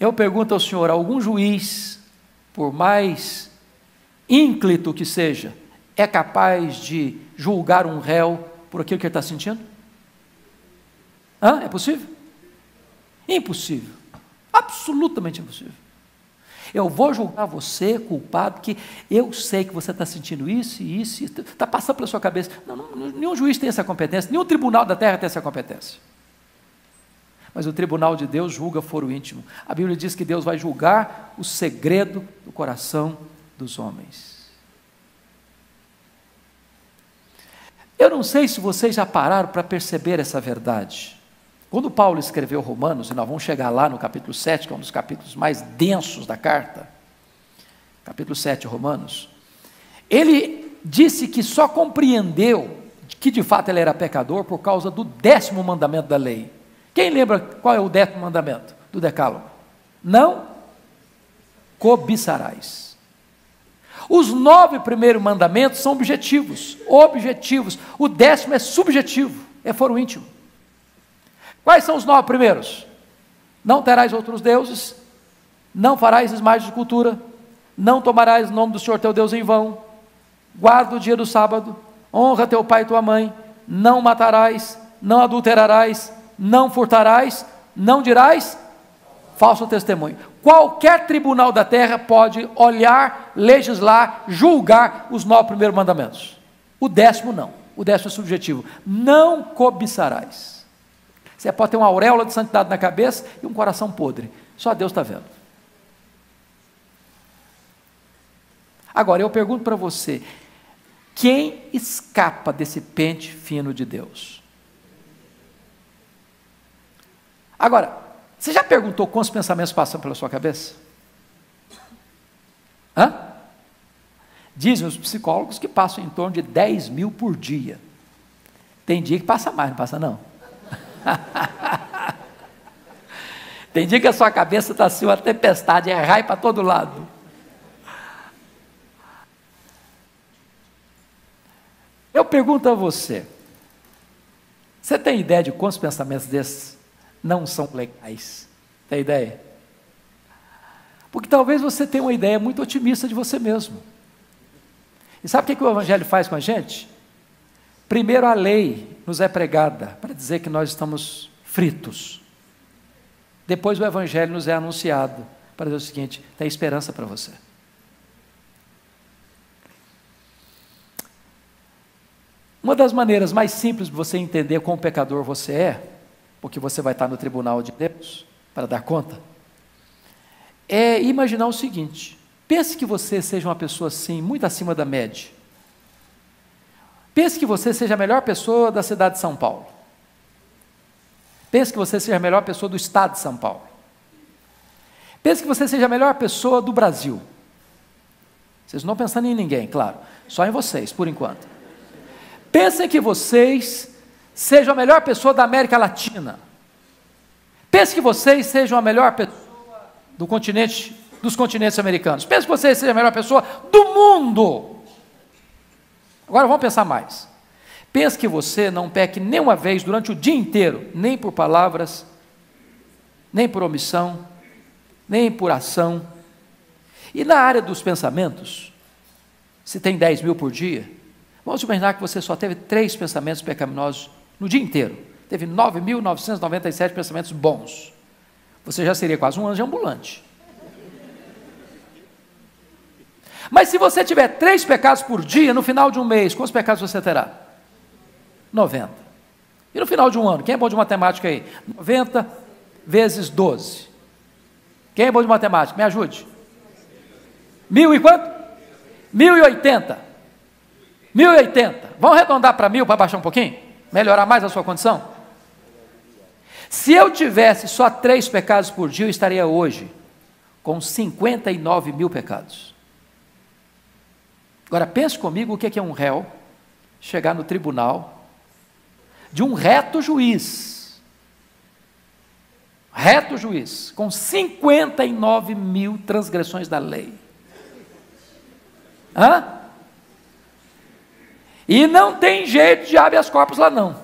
Eu pergunto ao senhor: algum juiz, por mais ínclito que seja, é capaz de julgar um réu por aquilo que ele está sentindo? É possível? Impossível. Absolutamente impossível. Eu vou julgar você culpado, porque eu sei que você está sentindo isso e isso, está passando pela sua cabeça. Não, nenhum juiz tem essa competência, nenhum tribunal da terra tem essa competência. Mas o tribunal de Deus julga foro íntimo. A Bíblia diz que Deus vai julgar o segredo do coração dos homens. Eu não sei se vocês já pararam para perceber essa verdade. Quando Paulo escreveu Romanos, e nós vamos chegar lá no capítulo 7, que é um dos capítulos mais densos da carta, capítulo 7, Romanos, ele disse que só compreendeu que de fato ele era pecador por causa do 10º mandamento da lei. Quem lembra qual é o 10º mandamento do decálogo? Não cobiçarás. Os 9 primeiros mandamentos são objetivos. O 10º é subjetivo, é foro íntimo. Quais são os 9 primeiros? Não terás outros deuses, não farás imagens de escultura, não tomarás o nome do Senhor teu Deus em vão, guarda o dia do sábado, honra teu pai e tua mãe, não matarás, não adulterarás, não furtarás, não dirás falso testemunho. Qualquer tribunal da terra pode olhar, legislar, julgar os 9 primeiros mandamentos. O 10º não, o 10º é subjetivo. Não cobiçarás. Você pode ter uma auréola de santidade na cabeça e um coração podre. Só Deus está vendo. Agora, eu pergunto para você, quem escapa desse pente fino de Deus? Agora, você já perguntou quantos pensamentos passam pela sua cabeça? Dizem os psicólogos que passam em torno de 10 mil por dia. Tem dia que passa mais, não passa não? Tem dia que a sua cabeça está assim, uma tempestade, é raio para todo lado. Eu pergunto a você, você tem ideia de quantos pensamentos desses não são legais? Tem ideia? Porque talvez você tenha uma ideia muito otimista de você mesmo. E sabe o que o Evangelho faz com a gente? Primeiro a lei nos é pregada para dizer que nós estamos fritos. Depois o Evangelho nos é anunciado para dizer o seguinte: tem esperança para você. Uma das maneiras mais simples de você entender quão pecador você é, porque você vai estar no tribunal de Deus para dar conta, é imaginar o seguinte: pense que você seja uma pessoa assim, muito acima da média. Pense que você seja a melhor pessoa da cidade de São Paulo. Pense que você seja a melhor pessoa do estado de São Paulo. Pense que você seja a melhor pessoa do Brasil. Vocês não estão pensando em ninguém, claro, só em vocês, por enquanto. Pensem que vocês sejam a melhor pessoa da América Latina. Pense que vocês sejam a melhor pessoa dos continentes americanos. Pense que vocês sejam a melhor pessoa do mundo. Agora vamos pensar mais. Pense que você não peque nenhuma vez durante o dia inteiro, nem por palavras, nem por omissão, nem por ação. E na área dos pensamentos, se tem 10 mil por dia, vamos imaginar que você só teve 3 pensamentos pecaminosos no dia inteiro. Teve 9.997 pensamentos bons. Você já seria quase um anjo ambulante. Mas se você tiver 3 pecados por dia, no final de um mês, quantos pecados você terá? 90. E no final de um ano, quem é bom de matemática aí? 90 vezes 12. Quem é bom de matemática? Me ajude. 1.000 e quanto? 1.080. 1.080. Vamos arredondar para 1.000 para baixar um pouquinho? Melhorar mais a sua condição? Se eu tivesse só 3 pecados por dia, eu estaria hoje com 59 mil pecados. Agora pense comigo o que é um réu chegar no tribunal de um reto juiz, com 59 mil transgressões da lei. E não tem jeito de habeas corpus lá não.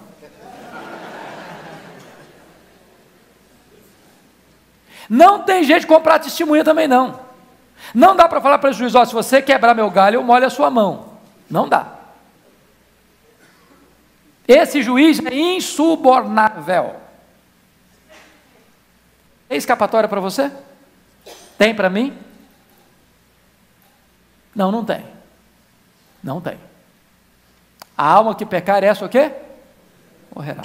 Não tem jeito de comprar testemunha também não. Não dá para falar para o juiz: ó, se você quebrar meu galho, eu molho a sua mão. Não dá. Esse juiz é insubornável. Tem escapatória para você? Tem para mim? Não, não tem. Não tem. A alma que pecar, essa o quê? Morrerá.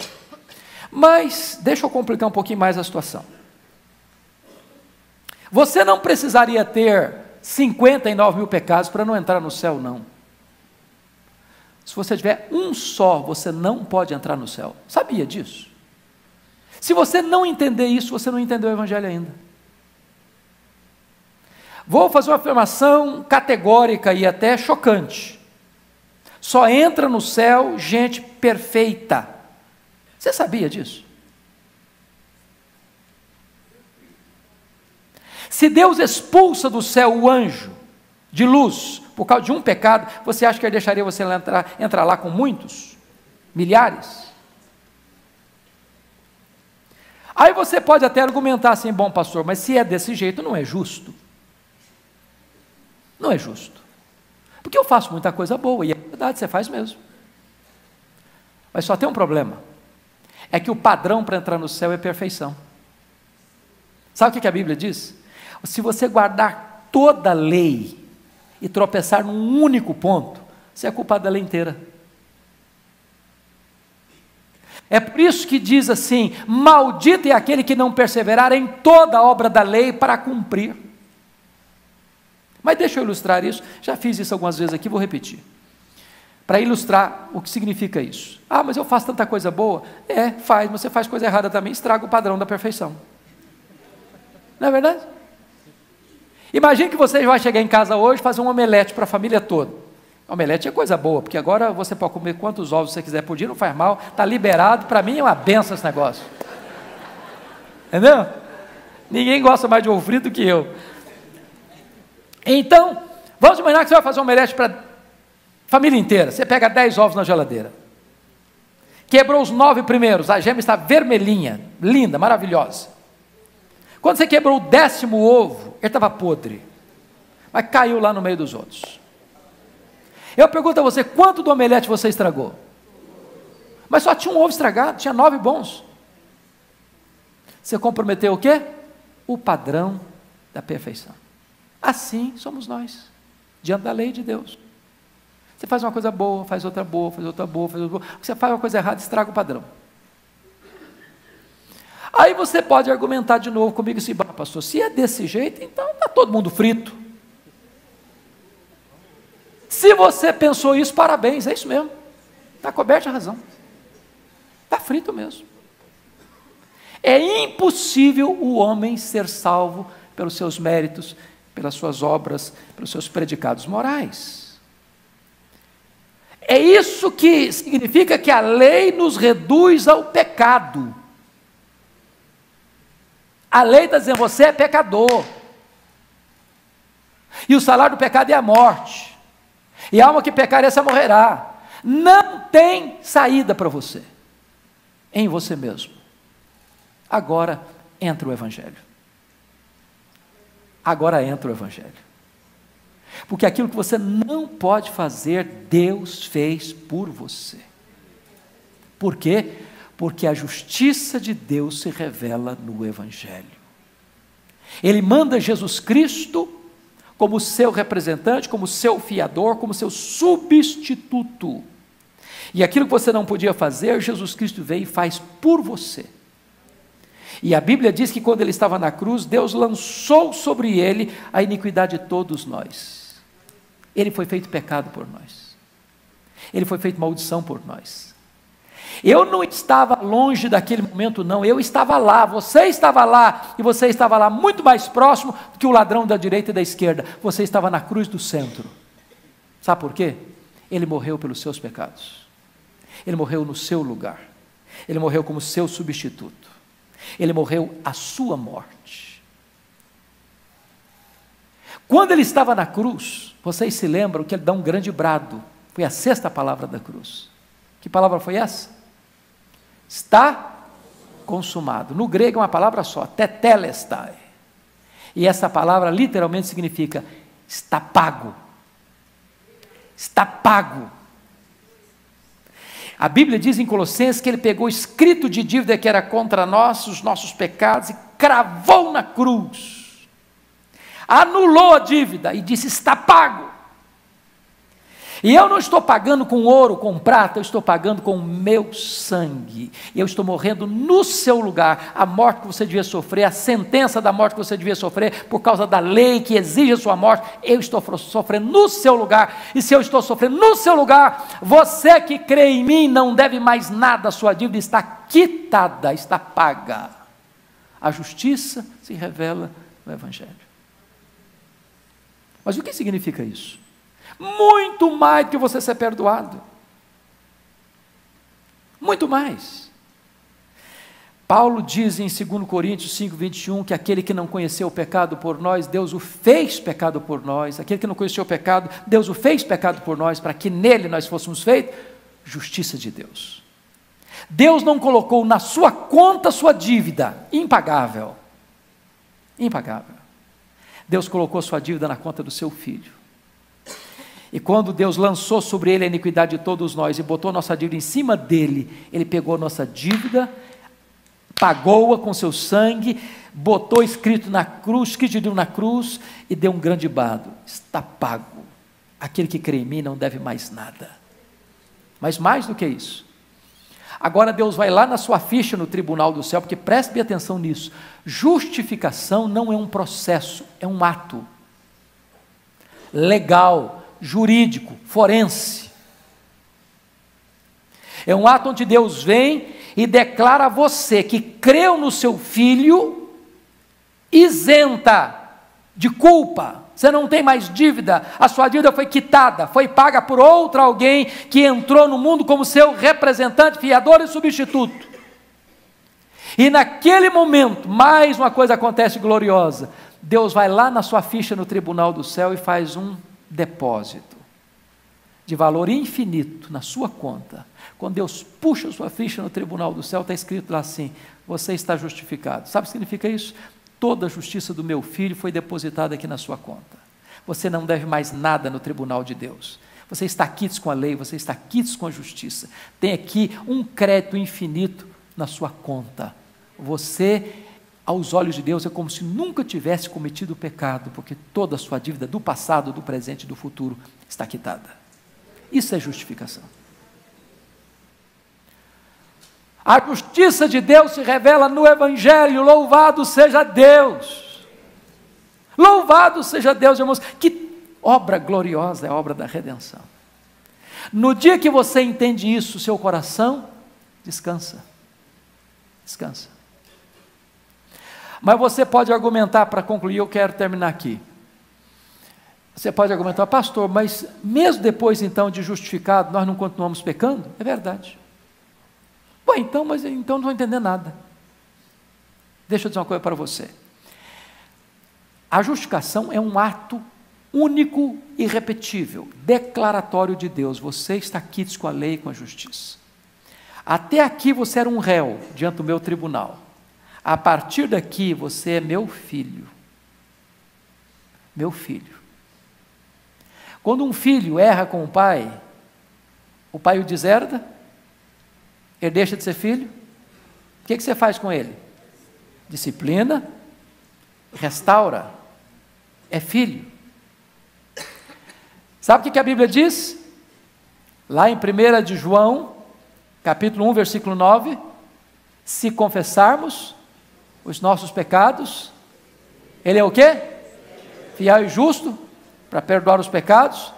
Mas, deixa eu complicar um pouquinho mais a situação. Você não precisaria ter 59 mil pecados para não entrar no céu, não. Se você tiver um só, você não pode entrar no céu. Sabia disso? Se você não entender isso, você não entendeu o Evangelho ainda. Vou fazer uma afirmação categórica e até chocante. Só entra no céu gente perfeita. Você sabia disso? Se Deus expulsa do céu o anjo de luz por causa de um pecado, você acha que ele deixaria você entrar lá com muitos? Milhares? Aí você pode até argumentar assim: bom pastor, mas se é desse jeito não é justo. Não é justo. Porque eu faço muita coisa boa, e é verdade, você faz mesmo. Mas só tem um problema. É que o padrão para entrar no céu é perfeição. Sabe o que a Bíblia diz? Se você guardar toda a lei e tropeçar num único ponto, você é culpado da lei inteira. É por isso que diz assim: maldito é aquele que não perseverar em toda a obra da lei para cumprir. Mas deixa eu ilustrar isso, já fiz isso algumas vezes aqui, vou repetir. Para ilustrar o que significa isso. Ah, mas eu faço tanta coisa boa. Faz, mas você faz coisa errada também, estraga o padrão da perfeição. Não é verdade? Imagine que você vai chegar em casa hoje e fazer um omelete para a família toda. Omelete é coisa boa, porque agora você pode comer quantos ovos você quiser por dia, não faz mal, está liberado, para mim é uma benção esse negócio. Entendeu? Ninguém gosta mais de ovo frito do que eu. Então, vamos imaginar que você vai fazer um omelete para a família inteira. Você pega 10 ovos na geladeira. Quebrou os 9 primeiros, a gema está vermelhinha, linda, maravilhosa. Quando você quebrou o 10º ovo, ele estava podre, mas caiu lá no meio dos outros. Eu pergunto a você, quanto do omelete você estragou? Mas só tinha um ovo estragado, tinha 9 bons. Você comprometeu o quê? O padrão da perfeição. Assim somos nós, diante da lei de Deus. Você faz uma coisa boa, faz outra boa, faz outra boa, faz outra boa. Você faz uma coisa errada, estraga o padrão. Aí você pode argumentar de novo comigo assim: pastor, se é desse jeito, então está todo mundo frito. Se você pensou isso, parabéns, é isso mesmo. Está coberto de razão. Está frito mesmo. É impossível o homem ser salvo pelos seus méritos, pelas suas obras, pelos seus predicados morais. É isso que significa que a lei nos reduz ao pecado. A lei está dizendo: você é pecador. E o salário do pecado é a morte. E a alma que pecar, essa morrerá. Não tem saída para você, em você mesmo. Agora entra o Evangelho. Agora entra o Evangelho. Porque aquilo que você não pode fazer, Deus fez por você. Por quê? Porque a justiça de Deus se revela no Evangelho. Ele manda Jesus Cristo como seu representante, como seu fiador, como seu substituto. E aquilo que você não podia fazer, Jesus Cristo veio e faz por você. E a Bíblia diz que quando ele estava na cruz, Deus lançou sobre ele a iniquidade de todos nós. Ele foi feito pecado por nós. Ele foi feito maldição por nós. Eu não estava longe daquele momento, não. Eu estava lá, você estava lá, e você estava lá muito mais próximo do que o ladrão da direita e da esquerda. Você estava na cruz do centro. Sabe por quê? Ele morreu pelos seus pecados. Ele morreu no seu lugar. Ele morreu como seu substituto. Ele morreu a sua morte. Quando ele estava na cruz, vocês se lembram que ele dá um grande brado. Foi a 6ª palavra da cruz. Que palavra foi essa? Está consumado. No grego é uma palavra só, tetelestai. E essa palavra literalmente significa está pago. Está pago. A Bíblia diz em Colossenses que ele pegou o escrito de dívida que era contra nós, os nossos pecados, e cravou na cruz. Anulou a dívida e disse: está pago. E eu não estou pagando com ouro, com prata, eu estou pagando com o meu sangue. E eu estou morrendo no seu lugar. A morte que você devia sofrer, a sentença da morte que você devia sofrer, por causa da lei que exige a sua morte, eu estou sofrendo no seu lugar. E se eu estou sofrendo no seu lugar, você que crê em mim não deve mais nada, a sua dívida está quitada, está paga. A justiça se revela no Evangelho. Mas o que significa isso? Muito mais do que você ser perdoado. Muito mais. Paulo diz em 2 Coríntios 5, 21, que aquele que não conheceu o pecado por nós, Deus o fez pecado por nós. Aquele que não conheceu o pecado, Deus o fez pecado por nós, para que nele nós fôssemos feitos justiça de Deus. Deus não colocou na sua conta a sua dívida, impagável. Impagável. Deus colocou a sua dívida na conta do seu Filho. E quando Deus lançou sobre ele a iniquidade de todos nós e botou nossa dívida em cima dele, ele pegou a nossa dívida, pagou-a com seu sangue, botou escrito na cruz, e deu um grande brado: está pago. Aquele que crê em mim não deve mais nada. Mas mais do que isso, Agora Deus vai lá na sua ficha no tribunal do céu, porque preste bem atenção nisso. Justificação não é um processo, é um ato legal, jurídico, forense. É um ato onde Deus vem e declara a você que creu no seu Filho isenta de culpa. Você não tem mais dívida, a sua dívida foi quitada, foi paga por outro alguém que entrou no mundo como seu representante, fiador e substituto. E naquele momento, mais uma coisa acontece gloriosa. Deus vai lá na sua ficha no tribunal do céu e faz um depósito de valor infinito na sua conta. Quando Deus puxa a sua ficha no tribunal do céu, está escrito lá assim: você está justificado. Sabe o que significa isso? Toda a justiça do meu filho foi depositada aqui na sua conta. Você não deve mais nada no tribunal de Deus. Você está quites com a lei, você está quites com a justiça. Tem aqui um crédito infinito na sua conta. Você, aos olhos de Deus, é como se nunca tivesse cometido pecado, porque toda a sua dívida do passado, do presente e do futuro está quitada. Isso é justificação. A justiça de Deus se revela no Evangelho. Louvado seja Deus! Louvado seja Deus, irmãos! Que obra gloriosa é a obra da redenção. No dia que você entende isso, seu coração descansa. Descansa. Mas você pode argumentar, para concluir, eu quero terminar aqui. Você pode argumentar: pastor, mas mesmo depois então de justificado, nós não continuamos pecando? É verdade. Bom, então, mas então não vou entender nada. Deixa eu dizer uma coisa para você. A justificação é um ato único e irrepetível, declaratório de Deus. Você está quites com a lei e com a justiça. Até aqui você era um réu diante do meu tribunal. A partir daqui você é meu filho. Meu filho. Quando um filho erra com o pai o deserda, ele deixa de ser filho. O que você faz com ele? Disciplina, restaura, é filho. Sabe o que a Bíblia diz? Lá em 1 de João, capítulo 1, versículo 9, se confessarmos os nossos pecados, Ele é o quê? Fiel e justo, para perdoar os pecados,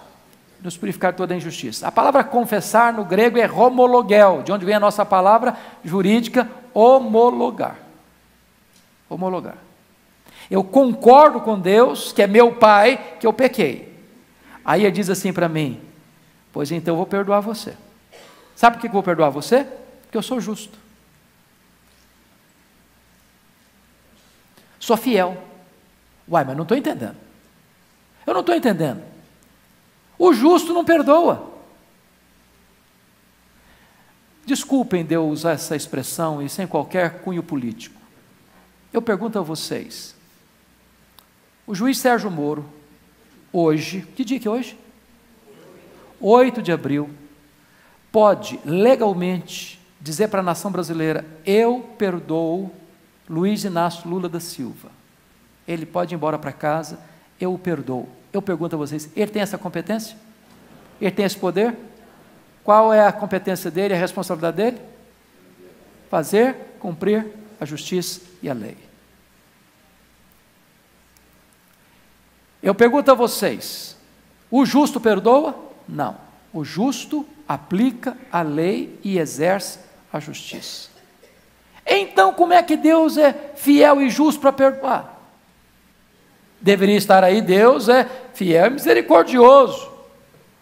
nos purificar de toda a injustiça. A palavra confessar no grego é homologel, de onde vem a nossa palavra jurídica, homologar. Homologar. Eu concordo com Deus, que é meu Pai, que eu pequei. Aí ele diz assim para mim: pois então eu vou perdoar você. Sabe por que eu vou perdoar você? Porque eu sou justo. Sou fiel. Uai, mas não estou entendendo. Eu não estou entendendo. O justo não perdoa. Desculpem de eu usar essa expressão e sem qualquer cunho político. Eu pergunto a vocês: o juiz Sérgio Moro, hoje, que dia que é hoje? 8 de abril, pode legalmente dizer para a nação brasileira: eu perdoo Luiz Inácio Lula da Silva. Ele pode ir embora para casa, eu o perdoo. Eu pergunto a vocês: ele tem essa competência? Ele tem esse poder? Qual é a competência dele, a responsabilidade dele? Fazer, cumprir a justiça e a lei. Eu pergunto a vocês: o justo perdoa? Não. O justo aplica a lei e exerce a justiça. Então, como é que Deus é fiel e justo para perdoar? Deveria estar aí: Deus é fiel e misericordioso.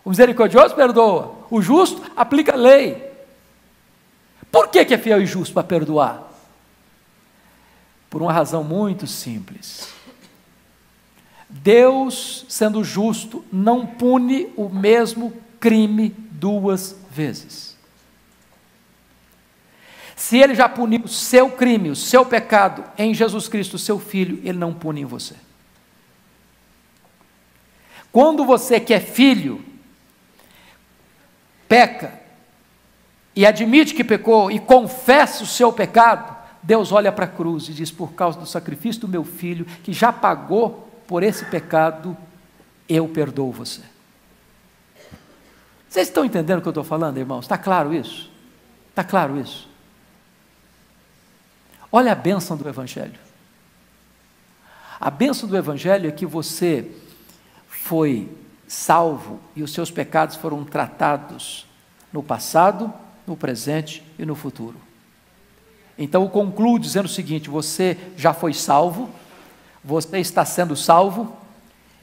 O misericordioso perdoa, o justo aplica a lei. Por que é fiel e justo para perdoar? Por uma razão muito simples. Deus, sendo justo, não pune o mesmo crime duas vezes. Se Ele já puniu o seu crime, o seu pecado em Jesus Cristo, o seu Filho, Ele não pune em você. Quando você que é filho, peca, e admite que pecou, e confessa o seu pecado, Deus olha para a cruz e diz: por causa do sacrifício do meu filho, que já pagou por esse pecado, eu perdoo você. Vocês estão entendendo o que eu estou falando, irmãos? Está claro isso? Está claro isso? Olha a bênção do Evangelho. A bênção do Evangelho é que você foi salvo e os seus pecados foram tratados no passado, no presente e no futuro. Então eu concluo dizendo o seguinte: você já foi salvo, você está sendo salvo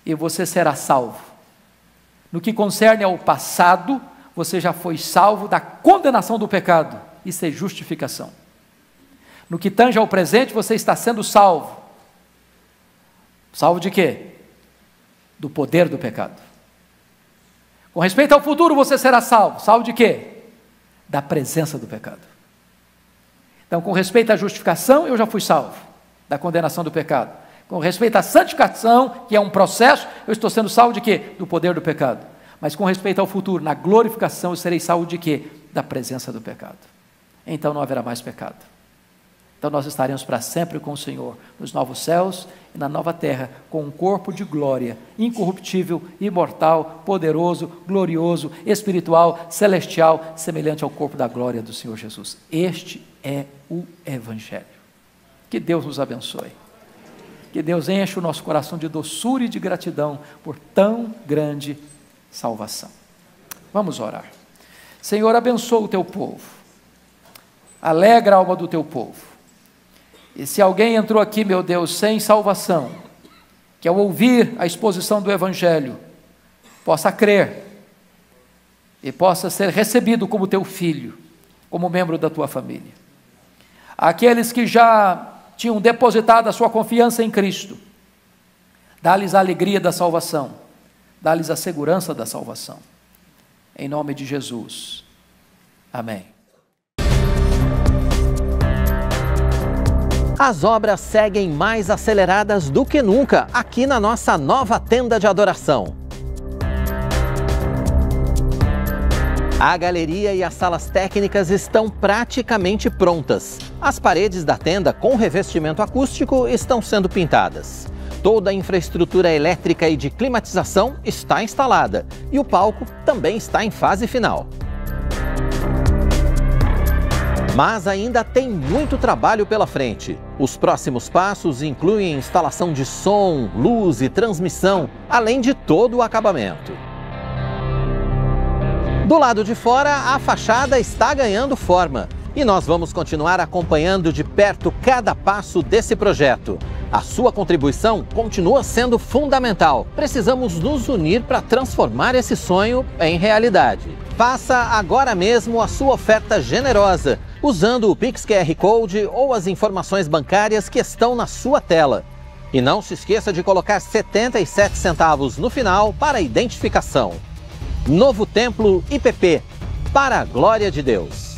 e você será salvo. No que concerne ao passado, você já foi salvo da condenação do pecado. Isso é justificação. No que tange ao presente, você está sendo salvo. Salvo de quê? Do poder do pecado. Com respeito ao futuro, você será salvo. Salvo de quê? Da presença do pecado. Então, com respeito à justificação, eu já fui salvo da condenação do pecado. Com respeito à santificação, que é um processo, eu estou sendo salvo de quê? Do poder do pecado. Mas com respeito ao futuro, na glorificação, eu serei salvo de quê? Da presença do pecado. Então não haverá mais pecado. Então nós estaremos para sempre com o Senhor, nos novos céus e na nova terra, com um corpo de glória, incorruptível, imortal, poderoso, glorioso, espiritual, celestial, semelhante ao corpo da glória do Senhor Jesus. Este é o Evangelho. Que Deus nos abençoe. Que Deus enche o nosso coração de doçura e de gratidão por tão grande salvação. Vamos orar. Senhor, abençoa o teu povo. Alegra a alma do teu povo. E se alguém entrou aqui, meu Deus, sem salvação, que ao ouvir a exposição do Evangelho, possa crer e possa ser recebido como teu filho, como membro da tua família. Aqueles que já tinham depositado a sua confiança em Cristo, dá-lhes a alegria da salvação, dá-lhes a segurança da salvação. Em nome de Jesus. Amém. As obras seguem mais aceleradas do que nunca aqui na nossa nova tenda de adoração. A galeria e as salas técnicas estão praticamente prontas. As paredes da tenda com revestimento acústico estão sendo pintadas. Toda a infraestrutura elétrica e de climatização está instalada e o palco também está em fase final. Mas ainda tem muito trabalho pela frente. Os próximos passos incluem instalação de som, luz e transmissão, além de todo o acabamento. Do lado de fora, a fachada está ganhando forma e nós vamos continuar acompanhando de perto cada passo desse projeto. A sua contribuição continua sendo fundamental. Precisamos nos unir para transformar esse sonho em realidade. Faça agora mesmo a sua oferta generosa, usando o Pix QR Code ou as informações bancárias que estão na sua tela. E não se esqueça de colocar 77 centavos no final para a identificação. Novo Templo IPP, para a glória de Deus.